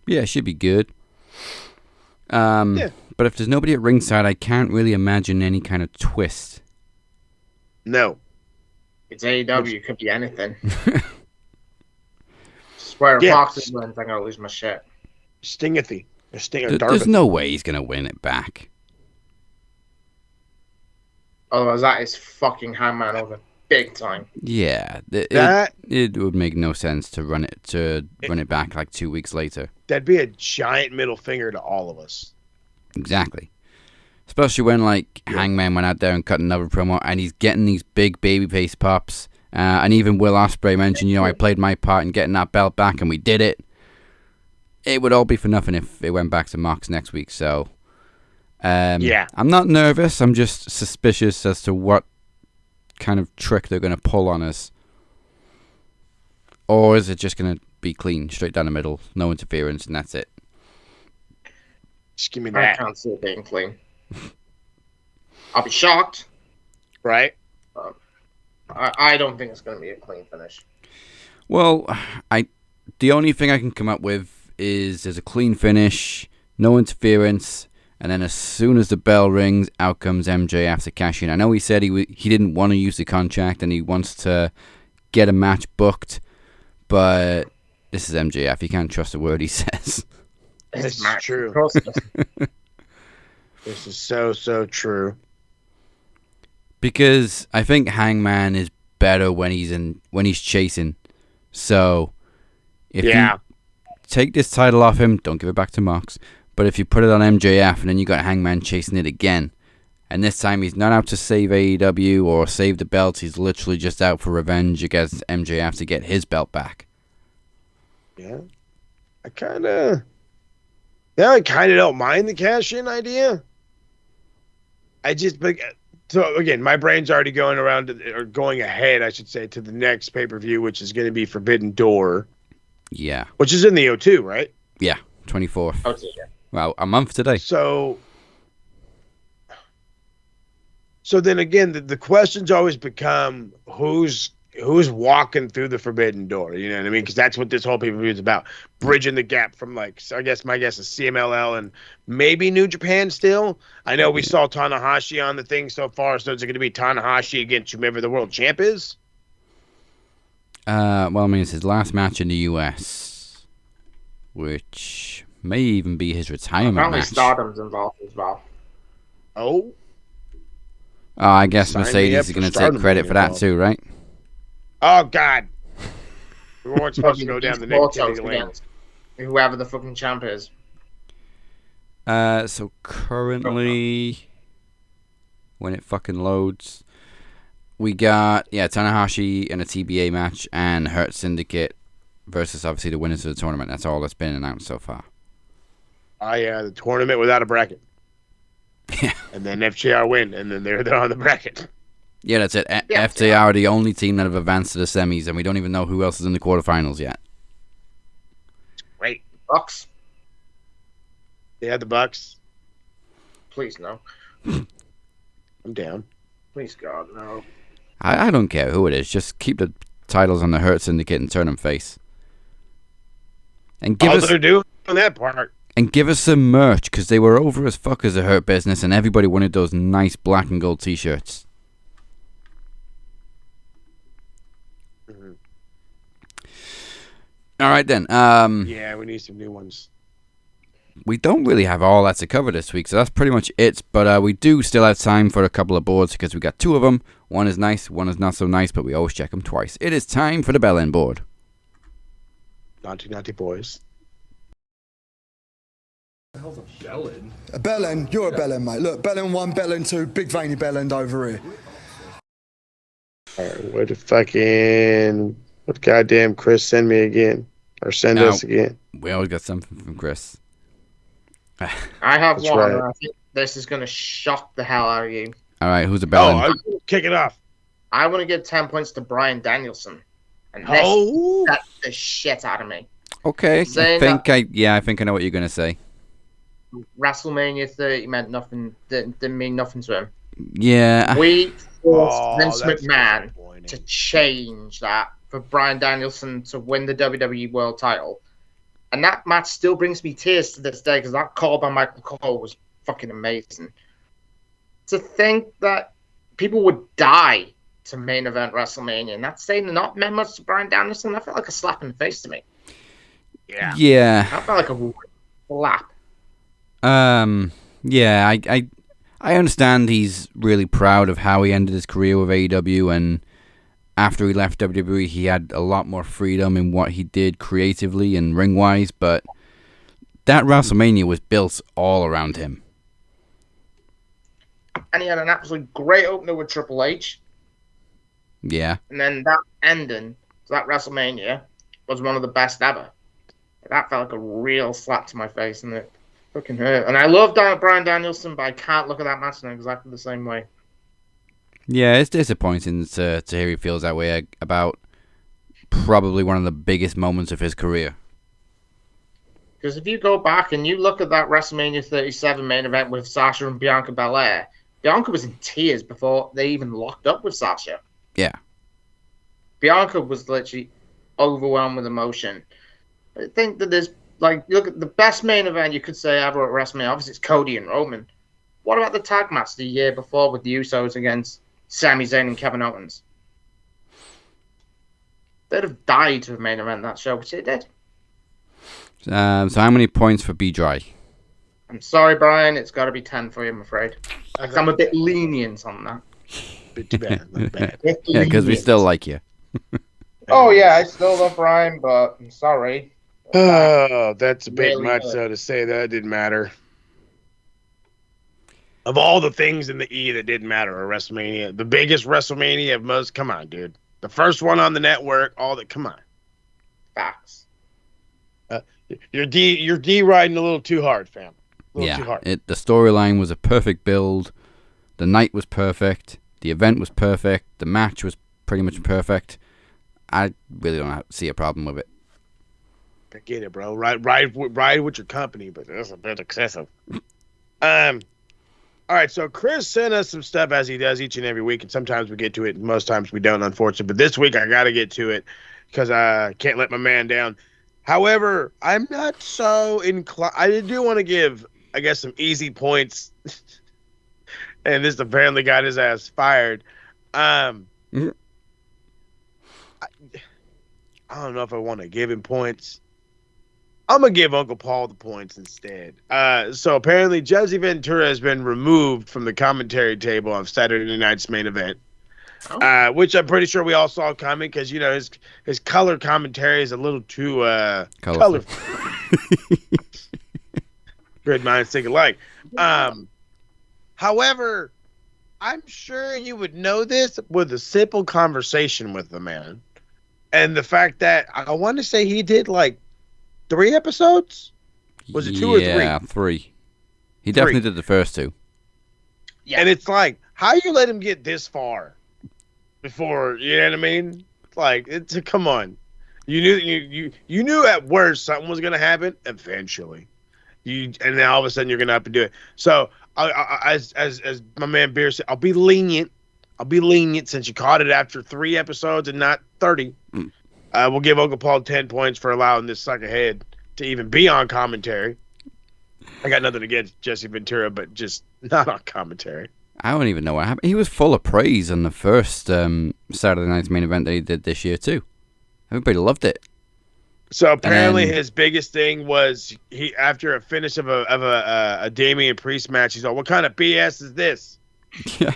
Yeah, it should be good. Yeah. But if there's nobody at ringside, I can't really imagine any kind of twist. No. It's AEW. It could be anything. Swear, if Moxley wins, I'm going to lose my shit. Stingathy. There's no way he's going to win it back. Otherwise, that is fucking Hangman over big time. Yeah. It would make no sense to run it back 2 weeks later. That'd be a giant middle finger to all of us. Exactly. Especially when Hangman went out there and cut another promo and he's getting these big babyface pops. And even Will Ospreay mentioned, I played my part in getting that belt back and we did it. It would all be for nothing if it went back to Mox next week. So, yeah. I'm not nervous. I'm just suspicious as to what kind of trick they're going to pull on us. Or is it just going to be clean, straight down the middle, no interference, and that's it? Just give me that. I can't see it being clean. I'll be shocked. Right? I don't think it's going to be a clean finish. Well, the only thing I can come up with is there's a clean finish, no interference, and then as soon as the bell rings, out comes MJF to cash in. I know he said he didn't want to use the contract and he wants to get a match booked, but this is MJF. You can't trust a word he says. This is true. This is so true. Because I think Hangman is better when he's chasing. So if you take this title off him, don't give it back to Mox. But if you put it on MJF and then you got Hangman chasing it again, and this time he's not out to save AEW or save the belt, he's literally just out for revenge against MJF to get his belt back. Yeah. I kind of don't mind the cash-in idea. So again, my brain's already going going ahead, I should say, to the next pay-per-view, which is going to be Forbidden Door. Yeah. Which is in the O2, right? Yeah, 24th. Oh, yeah. Wow, a month today. So then again, the questions always become who's walking through the Forbidden Door, you know what I mean? Because that's what this whole pay-per-view is about, bridging the gap from I guess my guess is CMLL and maybe New Japan still. I know we saw Tanahashi on the thing so far, so is it going to be Tanahashi against whomever the world champ is? Well, I mean, it's his last match in the US, which may even be his retirement Apparently match. Stardom's involved as well. Oh, I guess Sign me Mercedes up is for going to take Stardom credit being for that involved. too, right? Oh, God. We weren't supposed to go down the negativity lane. Against whoever the fucking champ is. So currently, when it fucking loads, we got Tanahashi in a TBA match and Hurt Syndicate versus obviously the winners of the tournament. That's all that's been announced so far. The tournament without a bracket. Yeah. And then FJR win, and then they're on the bracket. Yeah, that's it. FTR are the only team that have advanced to the semis, and we don't even know who else is in the quarterfinals yet. Great. Bucks. Yeah, the Bucks. Please, no. I'm down. Please, God, no. I don't care who it is. Just keep the titles on the Hurt Syndicate and turn them face. And give All us they're doing on that part. And give us some merch, because they were over as fuck as a Hurt Business, and everybody wanted those nice black and gold t-shirts. All right then. Yeah, we need some new ones. We don't really have all that to cover this week, so that's pretty much it. But we do still have time for a couple of boards because we got two of them. One is nice, one is not so nice, but we always check them twice. It is time for the Bell End board. Naughty, naughty boys. The hell's a bellend? A bellend? You're a bellend, mate. Look, bellend 1, bellend 2, big veiny bellend over here. Alright, what goddamn Chris send me again? Or send us again? We always got something from Chris. I have That's one, right. and I think this is going to shock the hell out of you. All right, who's the Bell End? Kick it off. I want to give 10 points to Bryan Danielson. And this set the shit out of me. Okay, Saying I think I know what you're gonna say. WrestleMania 30 meant nothing, didn't mean nothing to him. Yeah. We forced Vince that's McMahon disappointing. to change that for Bryan Danielson to win the WWE World title. And that match still brings me tears to this day because that call by Michael Cole was fucking amazing. To think that people would die to main event WrestleMania, and that's saying not meant much to Bryan Danielson, that felt like a slap in the face to me. Yeah. That felt like a slap. Yeah, I understand he's really proud of how he ended his career with AEW, and after he left WWE, he had a lot more freedom in what he did creatively and ring-wise, but that WrestleMania was built all around him. And he had an absolutely great opener with Triple H. Yeah. And then that ending to that WrestleMania was one of the best ever. That felt like a real slap to my face, and it fucking hurt. And I love Bryan Danielson, but I can't look at that match in exactly the same way. Yeah, it's disappointing to hear he feels that way about probably one of the biggest moments of his career. Because if you go back and you look at that WrestleMania 37 main event with Sasha and Bianca Belair, Bianca was in tears before they even locked up with Sasha. Yeah. Bianca was literally overwhelmed with emotion. I think that there's, like, look at the best main event you could say ever at WrestleMania. Obviously, it's Cody and Roman. What about the tag match the year before with the Usos against Sami Zayn and Kevin Owens? They'd have died to have main event that show, which they did. So how many points for B-Dry? I'm sorry, Brian. It's got to be 10 for you, I'm afraid. I'm a bit lenient on that. Bit too bad. Not bad. Yeah, because we still like you. Oh, yeah, I still love Brian, but I'm sorry. Oh, that's a bit Really much, good. though, to say that didn't matter. Of all the things in the E that didn't matter at WrestleMania, the biggest WrestleMania of most, come on, dude. The first one on the network, come on. Facts. You're D riding a little too hard, fam. A little too hard. The storyline was a perfect build. The night was perfect. The event was perfect. The match was pretty much perfect. I really don't see a problem with it. I get it, bro. Ride with your company, but that's a bit excessive. All right, so Chris sent us some stuff as he does each and every week, and sometimes we get to it, and most times we don't, unfortunately. But this week I got to get to it because I can't let my man down. However, I'm not so inclined. I do want to give, I guess, some easy points, and this apparently got his ass fired. I don't know if I want to give him points. I'm going to give Uncle Paul the points instead. So apparently Jesse Ventura has been removed from the commentary table of Saturday night's main event, which I'm pretty sure we all saw coming because, you know, his color commentary is a little too colorful. Great minds think alike. However, I'm sure you would know this with a simple conversation with the man. And the fact that I want to say he did like 3 episodes? Was it 2 or 3? Yeah, 3. He definitely did the first 2. Yeah. And it's like, how you let him get this far before, you know what I mean? Like, come on. You knew at worst something was gonna happen eventually. And then all of a sudden you're gonna have to do it. So as my man Beer said, I'll be lenient since you caught it after 3 episodes and not 30. We'll give Uncle Paul 10 points for allowing this suckerhead to even be on commentary. I got nothing against Jesse Ventura, but just not on commentary. I don't even know what happened. He was full of praise on the first Saturday night's main event that he did this year too. Everybody loved it. So apparently then- his biggest thing was he after a finish of a Damian Priest match, he's like, "What kind of BS is this?" Yeah.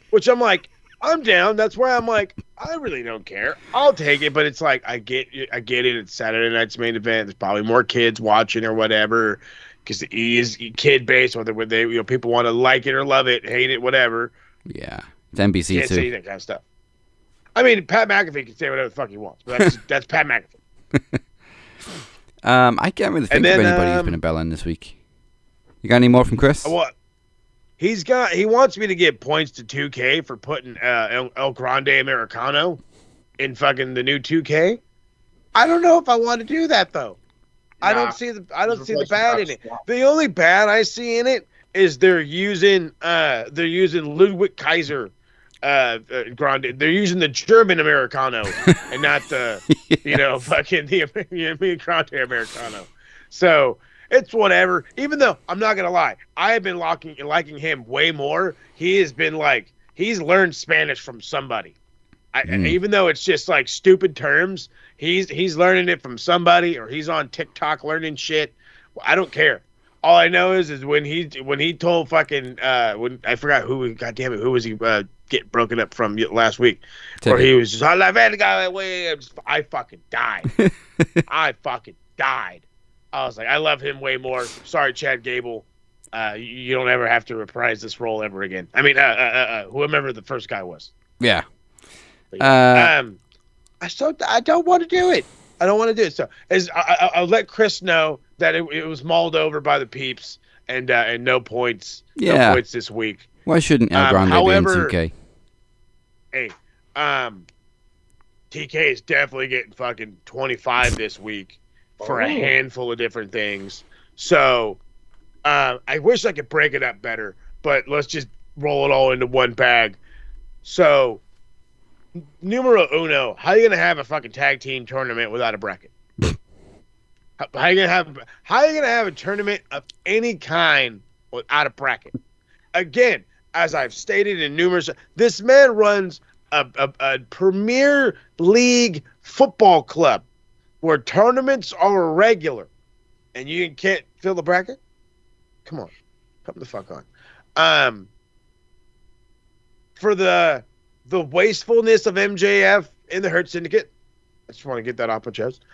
Which I'm like, I'm down. That's why I'm like, I really don't care. I'll take it, but it's like I get it. It's Saturday night's main event. There's probably more kids watching or whatever, because he is kid based. Whether they people want to like it or love it, hate it, whatever. Yeah. It's NBC Can't say too. that kind of stuff. I mean, Pat McAfee can say whatever the fuck he wants, but that's Pat McAfee. I can't really think then, of anybody who's been a bell end this week. You got any more from Chris? What? He wants me to get points to 2K for putting El Grande Americano in fucking the new 2K. I don't know if I want to do that though. I don't see the bad in it. The only bad I see in it is they're using Ludwig Kaiser Grande. They're using the German Americano and not the fucking the Grande Americano. So it's whatever. Even though I'm not gonna lie, I have been liking him way more. He has been like he's learned Spanish from somebody. Even though it's just like stupid terms, he's learning it from somebody, or he's on TikTok learning shit. I don't care. All I know is when he told fucking when I forgot who was he get broken up from last week, where he was just I fucking died. I fucking died. I was like, I love him way more. Sorry, Chad Gable. You don't ever have to reprise this role ever again. I mean, whoever the first guy was. Yeah. I don't want to do it. I don't want to do it. So I'll let Chris know that it was mauled over by the peeps and no points. Yeah. No points this week. Why shouldn't El Grande be in 2K? Hey, TK is definitely getting fucking 25 this week for a handful of different things. So I wish I could break it up better, but let's just roll it all into one bag. So numero uno, how are you gonna have a fucking tag team tournament without a bracket? How are you gonna have a tournament of any kind without a bracket? Again, as I've stated in numerous, this man runs a Premier League football club where tournaments are regular, and you can't fill the bracket. Come on, come the fuck on. For the wastefulness of MJF in the Hurt Syndicate, I just want to get that off my chest.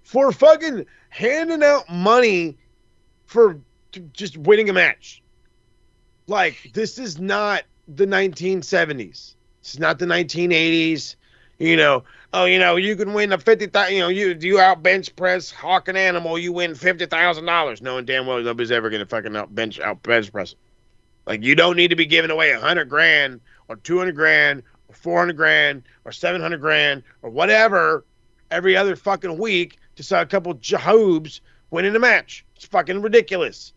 For fucking handing out money for just winning a match. Like, this is not the 1970s. It's not the 1980s. You can win a $50,000. You out bench press Hawk and Animal, you win $50,000. Knowing damn well nobody's ever gonna fucking out bench press. Like, you don't need to be giving away $100,000 or $200,000 or $400,000 or $700,000 or whatever every other fucking week to sell a couple jahoobs winning a match. It's fucking ridiculous.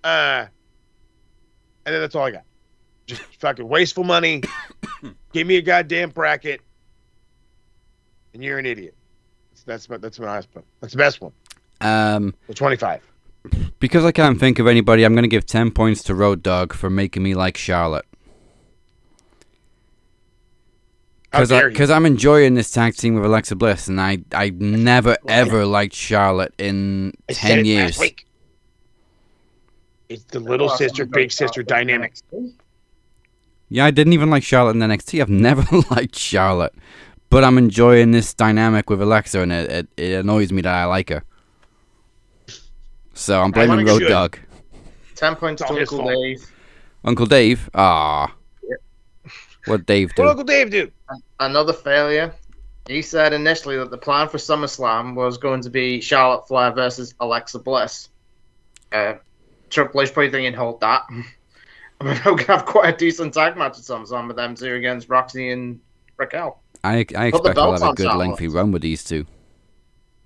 And then that's all I got. Just fucking wasteful money. Give me a goddamn bracket, and you're an idiot. That's my husband. That's the best one. The 25. Because I can't think of anybody, I'm going to give 10 points to Road Dogg for making me like Charlotte. Because I'm enjoying this tag team with Alexa Bliss, and I never ever liked Charlotte in 10 years. It's the little sister, big sister dynamic. Yeah, I didn't even like Charlotte in NXT. I've never liked Charlotte. But I'm enjoying this dynamic with Alexa, and it annoys me that I like her. So I'm blaming Road Dogg. 10 points to Uncle Dave. Uncle Dave? Ah. Yep. What'd Dave do? What Uncle Dave do? Another failure. He said initially that the plan for SummerSlam was going to be Charlotte Flair versus Alexa Bliss. Triple H probably thinking, hold that. I mean, we're going to have quite a decent tag match at SummerSlam with them two against Roxy and Raquel. I expect we'll have a good lengthy run with these two.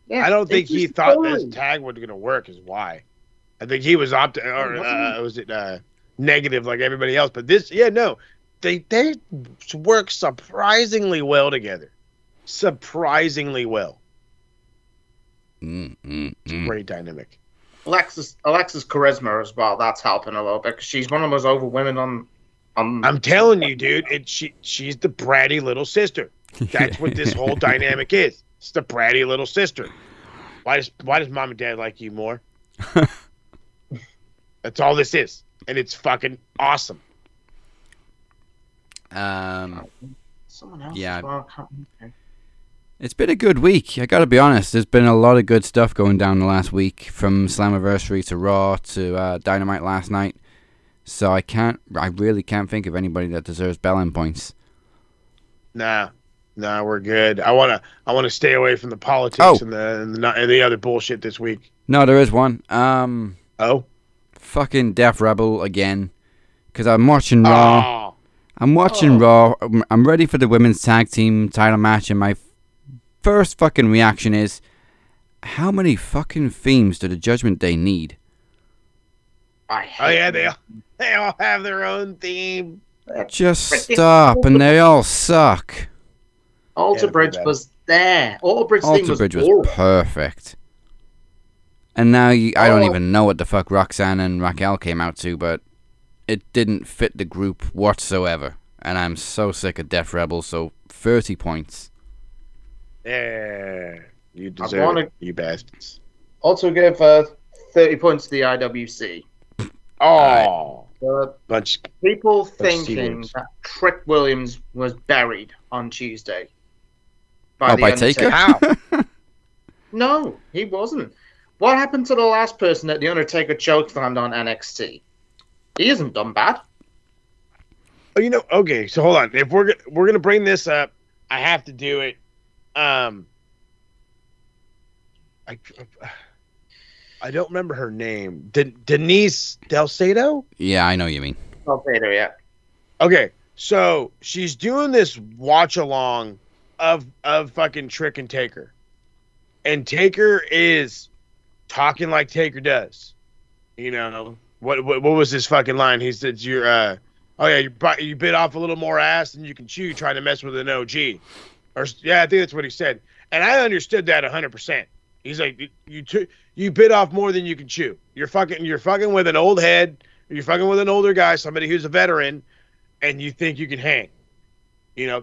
Yeah, I don't think he thought this tag was going to work, is why. I think he was negative like everybody else. But this, they work surprisingly well together. Surprisingly well. It's a great dynamic. Alexa's charisma as well, that's helping a little bit, because she's one of those over women on I'm telling you, dude, she's the bratty little sister. That's what this whole dynamic is. It's the bratty little sister. Why does mom and dad like you more? That's all this is, and it's fucking awesome. Someone else as well. Okay. It's been a good week. I gotta be honest. There's been a lot of good stuff going down the last week, from Slammiversary to Raw to Dynamite last night. So I really can't think of anybody that deserves Bellin points. Nah, we're good. I wanna stay away from the politics and the other bullshit this week. No, there is one. Fucking Def Rebel again, because I'm watching Raw. I'm watching Raw. I'm ready for the women's tag team title match, and my first fucking reaction is, how many fucking themes do the Judgment Day need? They all have their own theme. Just stop, and they all suck. Alter Bridge was there. Alter Bridge was perfect. And now I don't even know what the fuck Roxanne and Raquel came out to, but it didn't fit the group whatsoever. And I'm so sick of Def Rebel, so 30 points. Yeah, you deserve it, you bastards. Also give 30 points to the IWC. Bunch people thinking that Trick Williams was buried on Tuesday. By Taker? How? No, he wasn't. What happened to the last person that the Undertaker chokeslammed on NXT? He isn't done bad. Oh, okay, so hold on. If we're gonna bring this up, I have to do it. I don't remember her name. Denise Delcedo? Yeah, I know what you mean. Delcedo, yeah. Okay, so she's doing this watch along of fucking Trick and Taker, and Taker is talking like Taker does. What was his fucking line? He said, "You bit off a little more ass than you can chew, trying to mess with an OG." I think that's what he said, and I understood that 100%. He's like, you bit off more than you can chew. You're fucking with an old head. You're fucking with an older guy, somebody who's a veteran, and you think you can hang. Your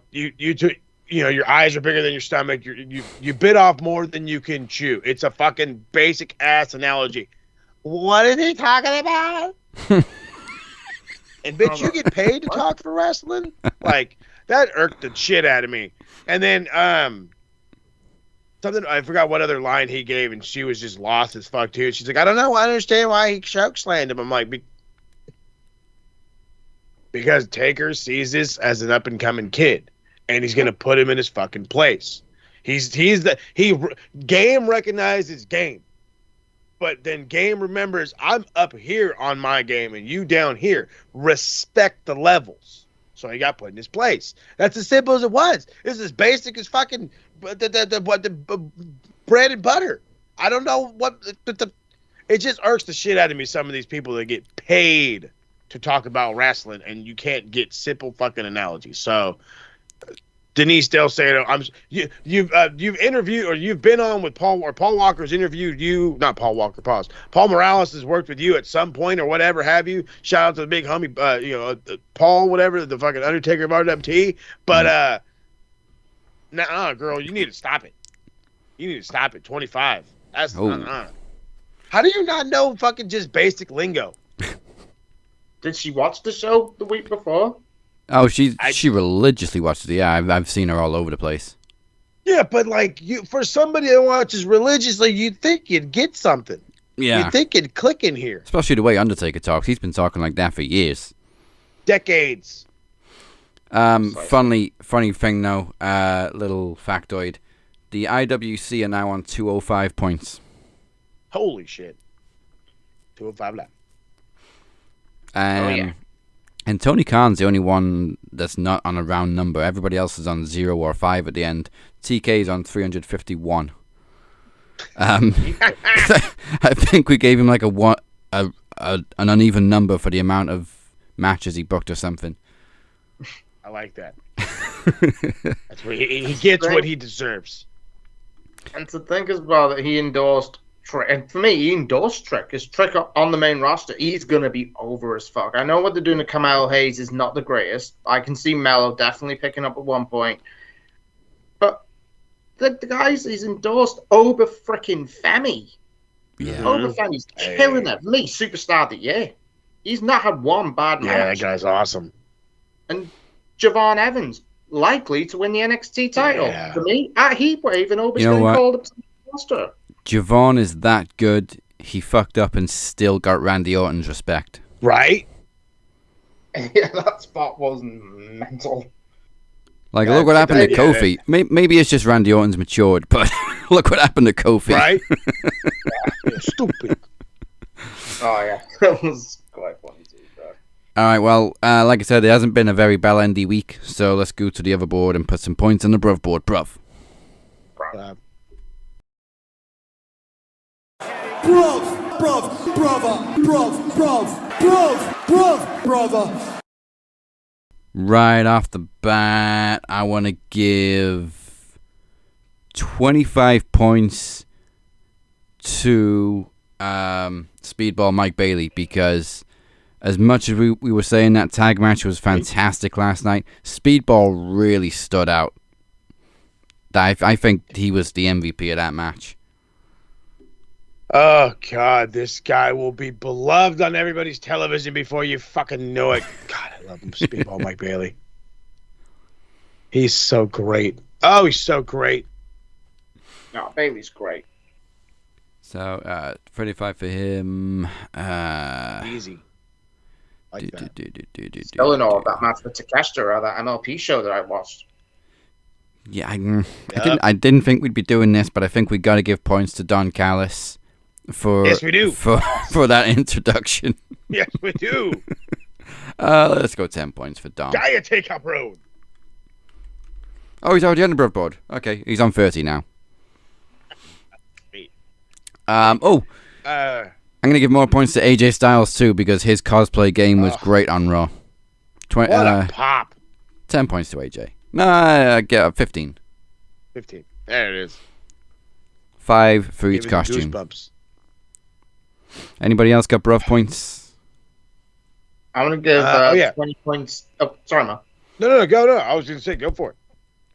eyes are bigger than your stomach. You bit off more than you can chew. It's a fucking basic ass analogy. What is he talking about? And bitch, you get paid to talk for wrestling? Like, that irked the shit out of me. And then something, I forgot what other line he gave, and she was just lost as fuck too. She's like, I don't know, I understand why he chokeslammed him. I'm like, because Taker sees this as an up and coming kid, and he's gonna put him in his fucking place. Game recognizes game, but then game remembers, I'm up here on my game and you down here. Respect the levels. So he got put in his place. That's as simple as it was. It's as basic as fucking the bread and butter. I don't know it just irks the shit out of me. Some of these people that get paid to talk about wrestling, and you can't get simple fucking analogies. So Denise Delcedo, you've interviewed, or you've been on with Paul Walker's interviewed you, not Paul Walker, pause. Paul Morales has worked with you at some point or whatever have you. Shout out to the big homie, Paul, whatever, the fucking Undertaker of RWT. But girl, you need to stop it. 25. That's How do you not know fucking just basic lingo? Did she watch the show the week before? Oh, she religiously watches it. Yeah, I've seen her all over the place. Yeah, but for somebody that watches religiously, you'd think you'd get something. Yeah. You'd think it'd click in here. Especially the way Undertaker talks. He's been talking like that for years. Decades. Funny thing though, little factoid. The IWC are now on 205 points. Holy shit. 205 left. Yeah. And Tony Khan's the only one that's not on a round number. Everybody else is on 0 or 5 at the end. TK's on 351. I think we gave him like an uneven number for the amount of matches he booked or something. I like that. That's what he gets what he deserves. And to think as well that he endorsed Trick, and for me, he endorsed Trick. Because Trick on the main roster, he's going to be over as fuck. I know what they're doing to Carmelo Hayes is not the greatest. I can see Melo definitely picking up at one point. The guys he's endorsed Ober freaking Femi. Yeah. Ober Femi's killing it. For me, superstar of the year. He's not had one bad match. Yeah, that guy's awesome. And Javon Evans likely to win the NXT title. Yeah. For me, at Heatwave and Ober's You know getting what? called up to the roster. Javon is that good. He fucked up and still got Randy Orton's respect. Right? Yeah, that spot was mental. Like, look what happened to Kofi. Maybe it's just Randy Orton's matured, but look what happened to Kofi. Right? Yeah, stupid. Oh, yeah. That was quite funny, too, bro. All right, well, like I said, it hasn't been a very bell-endy week, so let's go to the other board and put some points on the bruv board. Bruv. Bruv, brother. Right off the bat, I want to give 25 points to Speedball Mike Bailey, because as much as we were saying that tag match was fantastic last night, Speedball really stood out. I think he was the MVP of that match. Oh, God, this guy will be beloved on everybody's television before you fucking know it. God, I love him, Speedball Mike Bailey. He's so great. Oh, he's so great. No, Bailey's great. So, 35 for him. Easy. Like that. Still in all of that match with Takeshita, that MLP show that I watched. Yeah, I didn't think we'd be doing this, but I think we got to give points to Don Callis for Yes, we do. for that introduction. Yes, we do. Let's go 10 points for Don. Gaia Take Up Road. Oh, he's already on the bruv board. Okay, he's on 30 now. I'm gonna give more points to AJ Styles too, because his cosplay game was great on Raw. What a pop. 10 points to AJ. No, I get 15. 15. There it is. 5 for each Give it the costume. goosebumps. Anybody else got bruv points? I want to give 20 points. Oh, sorry, man. No, go, no. I was going to say, go for it.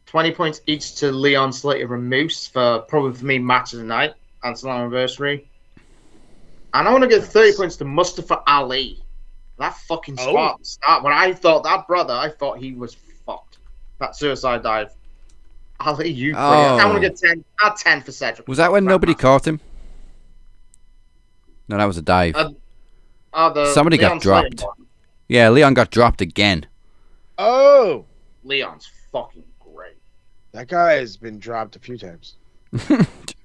20 points each to Leon Slater and Moose for probably for me match of the night and Slammiversary. And I want to give 30 points to Mustafa Ali. That fucking spot at the start, when I thought that brother, I thought he was fucked. That suicide dive. Ali, you brilliant. I want to get 10. Add 10 for Cedric. Was that when nobody caught him? No, that was a dive. Somebody Leon got dropped. Slater. Yeah, Leon got dropped again. Oh! Leon's fucking great. That guy has been dropped a few times.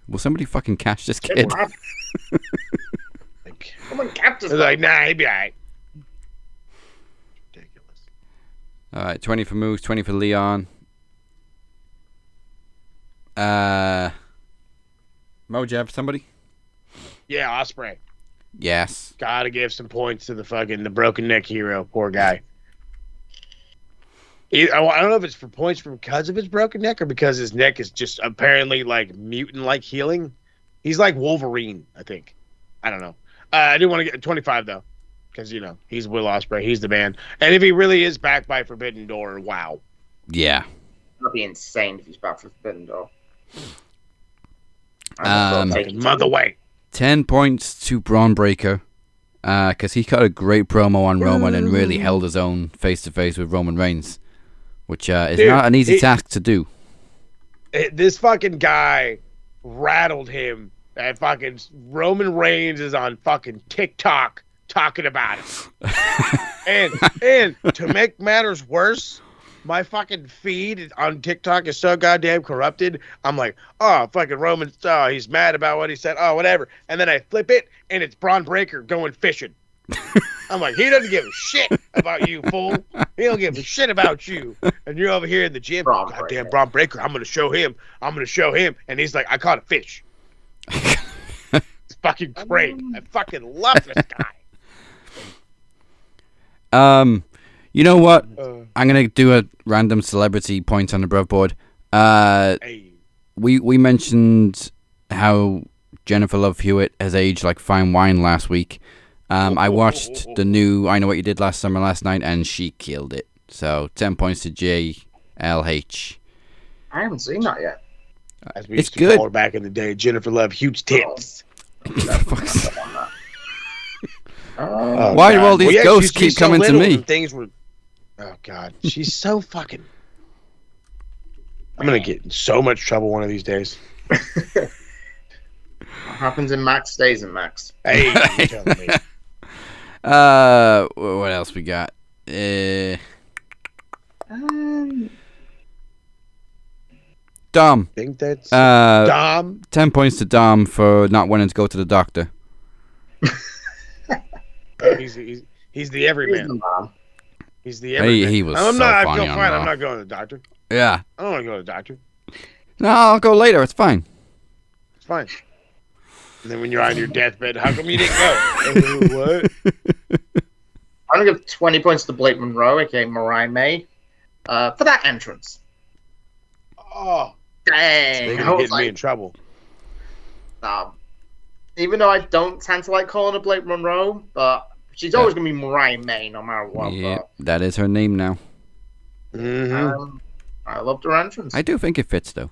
Will somebody fucking catch this kid? Someone kept us. Like, nah, he'd be alright. Ridiculous. Alright, 20 for Moose, 20 for Leon. Mojab, somebody? Yeah, Ospreay. Yes. Gotta give some points to the broken neck hero. Poor guy. I don't know if it's for points because of his broken neck or because his neck is just apparently like mutant-like healing. He's like Wolverine, I think. I don't know. I do want to get 25 though, because he's Will Ospreay. He's the man. And if he really is back by Forbidden Door, wow. Yeah. That'd be insane if he's back for Forbidden Door. Month away. 10 points to Braun Breaker, because he cut a great promo on Roman and really held his own face-to-face with Roman Reigns, which is not an easy task to do. This fucking guy rattled him. And fucking Roman Reigns is on fucking TikTok talking about it. and to make matters worse, my fucking feed on TikTok is so goddamn corrupted. I'm like, oh, fucking Roman, he's mad about what he said. Oh, whatever. And then I flip it, and it's Braun Breaker going fishing. I'm like, he doesn't give a shit about you, fool. He don't give a shit about you. And you're over here in the gym. Goddamn Braun Breaker, I'm going to show him. And he's like, I caught a fish. It's fucking great. I fucking love this guy. You know what? I'm gonna do a random celebrity point on the bruv board. We mentioned how Jennifer Love Hewitt has aged like fine wine last week. I watched the new I Know What You Did Last Summer last night, and she killed it. So 10 points to JLH. I haven't seen that yet. As we It's used to good. call her back in the day, Jennifer Love, huge tits. Oh, Why do God. all these Well, yeah, ghosts she's keep coming to little me? and things were. Oh God, she's so fucking. I'm gonna get in so much trouble one of these days. What happens in Max stays in Max. Hey, you're telling me. What else we got? Dom. I think that's Dom. 10 points to Dom for not wanting to go to the doctor. He's the everyman. He's the Hey, everyman. he was I'm so not. I funny feel on fine. Raw. I'm not going to the doctor. Yeah. I don't want to go to the doctor. No, I'll go later. It's fine. It's fine. And then when you're on your deathbed, how come you didn't go? What? I'm going to give 20 points to Blake Monroe, aka Mariah May, for that entrance. Oh. Dang. They're I going to was get me in trouble. Even though I don't tend to like calling her Blake Monroe, but she's always going to be Mariah May no matter what. Yeah, that is her name now. Mm-hmm. I loved her entrance. I do think it fits, though.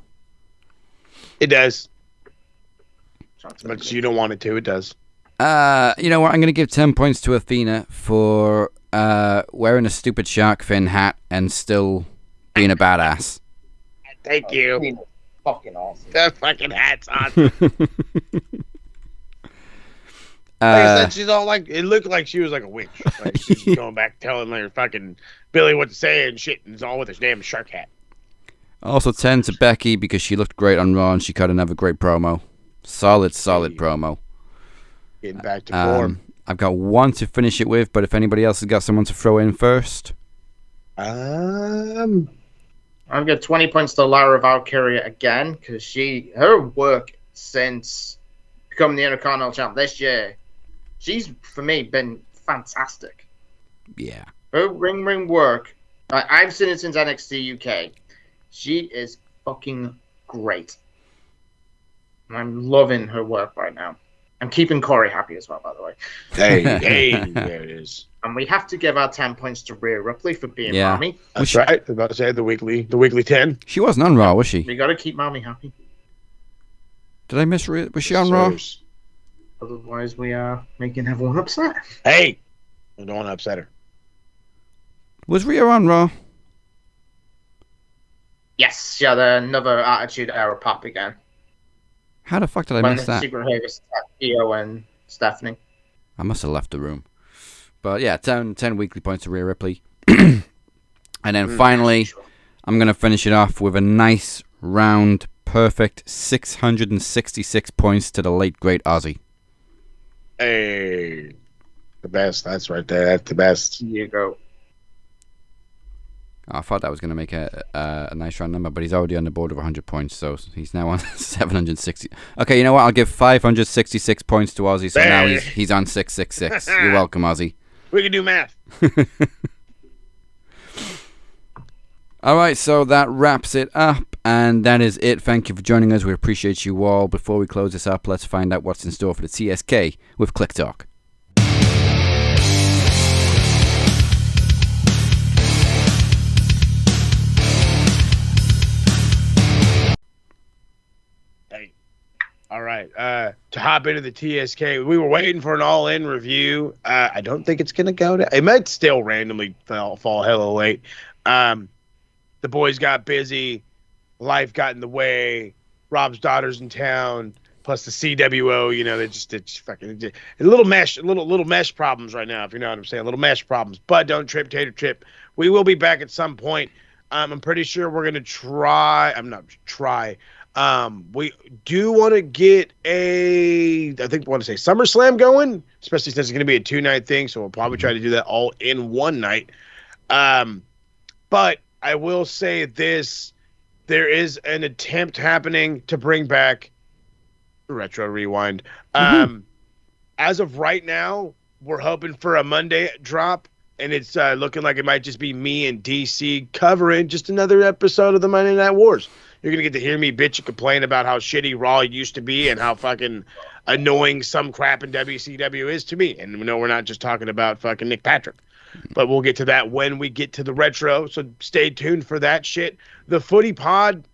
It does. But you don't want it to. It does. You know what? I'm going to give 10 points to Athena for wearing a stupid shark fin hat and still being a badass. Thank you. Fucking awesome. That fucking hat's awesome. Like I said, she's all like, it looked like she was like a witch. Like she's going back telling her fucking Billy what to say and shit, and it's all with her damn shark hat. Also 10 to Becky because she looked great on Raw and she cut another great promo. Solid promo. Getting back to form. I've got one to finish it with, but if anybody else has got someone to throw in first. I've got 20 points to Lara Valkyria again because her work since becoming the Intercontinental Champ this year, she's for me been fantastic. Yeah. Her ring work, I've seen it since NXT UK. She is fucking great. I'm loving her work right now. I'm keeping Corey happy as well, by the way. Hey, there it is. And we have to give our 10 points to Rhea Ripley for being Yeah. mommy. That's right. I was about to say the weekly 10. She wasn't on Raw, was she? We got to keep mommy happy. Did I miss Rhea? Was she on Raw? Otherwise, we are making everyone upset. Hey, I don't want to upset her. Was Rhea on Raw? Yes, she had another Attitude Era pop again. How the fuck did I When miss the that? Secret Havis attacked Io and Stephanie. I must have left the room. But yeah, 10 weekly points to Rhea Ripley. And then finally, I'm going to finish it off with a nice, round, perfect 666 points to the late, great Ozzy. Hey, the best. That's right there. That's the best. Here you go. I thought that was going to make a nice round number, but he's already on the board of 100 points, so he's now on 760. Okay, you know what? I'll give 566 points to Ozzy, so now he's on 666. You're welcome, Ozzy. We can do math. All right, so that wraps it up, and that is it. Thank you for joining us. We appreciate you all. Before we close this up, let's find out what's in store for the TSK with Click Talk. All right. To hop into the TSK, we were waiting for an all-in review. I don't think it's going to go to... It might still randomly fall hella late. The boys got busy. Life got in the way. Rob's daughter's in town. Plus the c.W.o, you know, it's fucking... A little mesh problems right now, if you know what I'm saying. Little mesh problems. But don't trip, tater trip. We will be back at some point. I'm pretty sure we're going to try... we do want to get I think we want to say SummerSlam going, especially since it's going to be a 2-night thing, so we'll probably try to do that all in one night. But I will say this, there is an attempt happening to bring back Retro Rewind. As of right now, we're hoping for a Monday drop, and it's looking like it might just be me and DC covering just another episode of the Monday Night Wars. You're going to get to hear me bitch and complain about how shitty Raw used to be and how fucking annoying some crap in WCW is to me. And no, we're not just talking about fucking Nick Patrick. But we'll get to that when we get to the retro, so stay tuned for that shit. The Footy Pod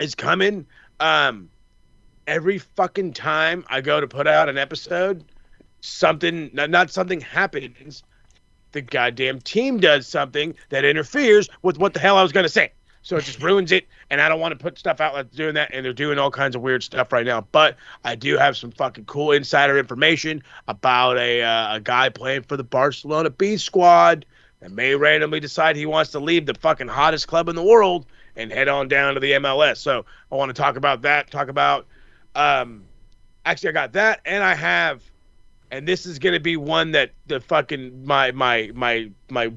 is coming. Every fucking time I go to put out an episode, not something happens. The goddamn team does something that interferes with what the hell I was going to say. So it just ruins it, and I don't want to put stuff out like doing that, and they're doing all kinds of weird stuff right now. But I do have some fucking cool insider information about a guy playing for the Barcelona B squad that may randomly decide he wants to leave the fucking hottest club in the world and head on down to the MLS. So I want to talk about that, actually I got that, and I have, and this is going to be one that the fucking my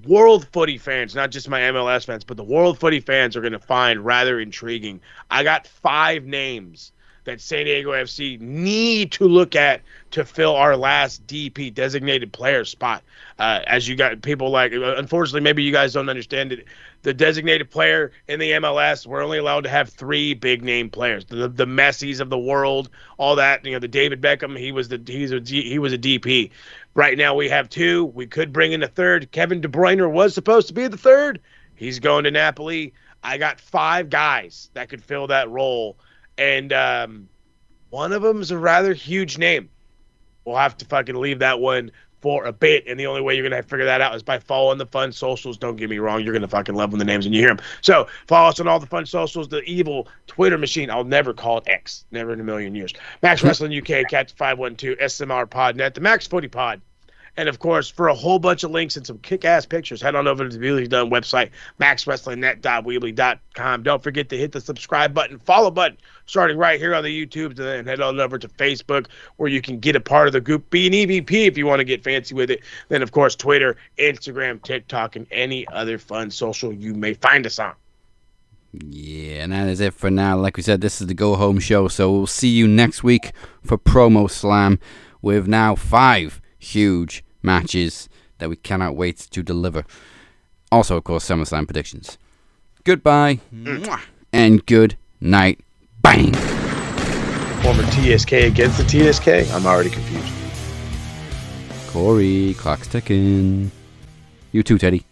world footy fans, not just my MLS fans, but the world footy fans are going to find rather intriguing. I got 5 names that San Diego FC need to look at to fill our last DP, designated player spot. As you got people like, unfortunately, maybe you guys don't understand it. The designated player in the MLS, we're only allowed to have 3 big name players. The Messis of the world, all that. You know, the David Beckham, he was a DP. Right now we have 2. We could bring in a third. Kevin De Bruyne was supposed to be the third. He's going to Napoli. I got 5 guys that could fill that role, and one of them is a rather huge name. We'll have to fucking leave that one for a bit, and the only way you're going to figure that out is by following the fun socials. Don't get me wrong, you're going to fucking love when the names when you hear them. So follow us on all the fun socials, the evil Twitter machine. I'll never call it X, never in a million years. Max Wrestling UK, Cat 512, SMR Podnet, the Max Footy Pod. And, of course, for a whole bunch of links and some kick-ass pictures, head on over to the Weebly Done website, maxwrestlingnet.weebly.com. Don't forget to hit the subscribe button, follow button, starting right here on the YouTube, and then head on over to Facebook, where you can get a part of the group, be an EVP if you want to get fancy with it. Then, of course, Twitter, Instagram, TikTok, and any other fun social you may find us on. Yeah, and that is it for now. Like we said, this is the go-home show, so we'll see you next week for PromoSlam with now 5 huge matches that we cannot wait to deliver. Also, of course, SummerSlam predictions. Goodbye, and good night. Bang! Former TSK against the TSK? I'm already confused. Corey, clock's ticking. You too, Teddy.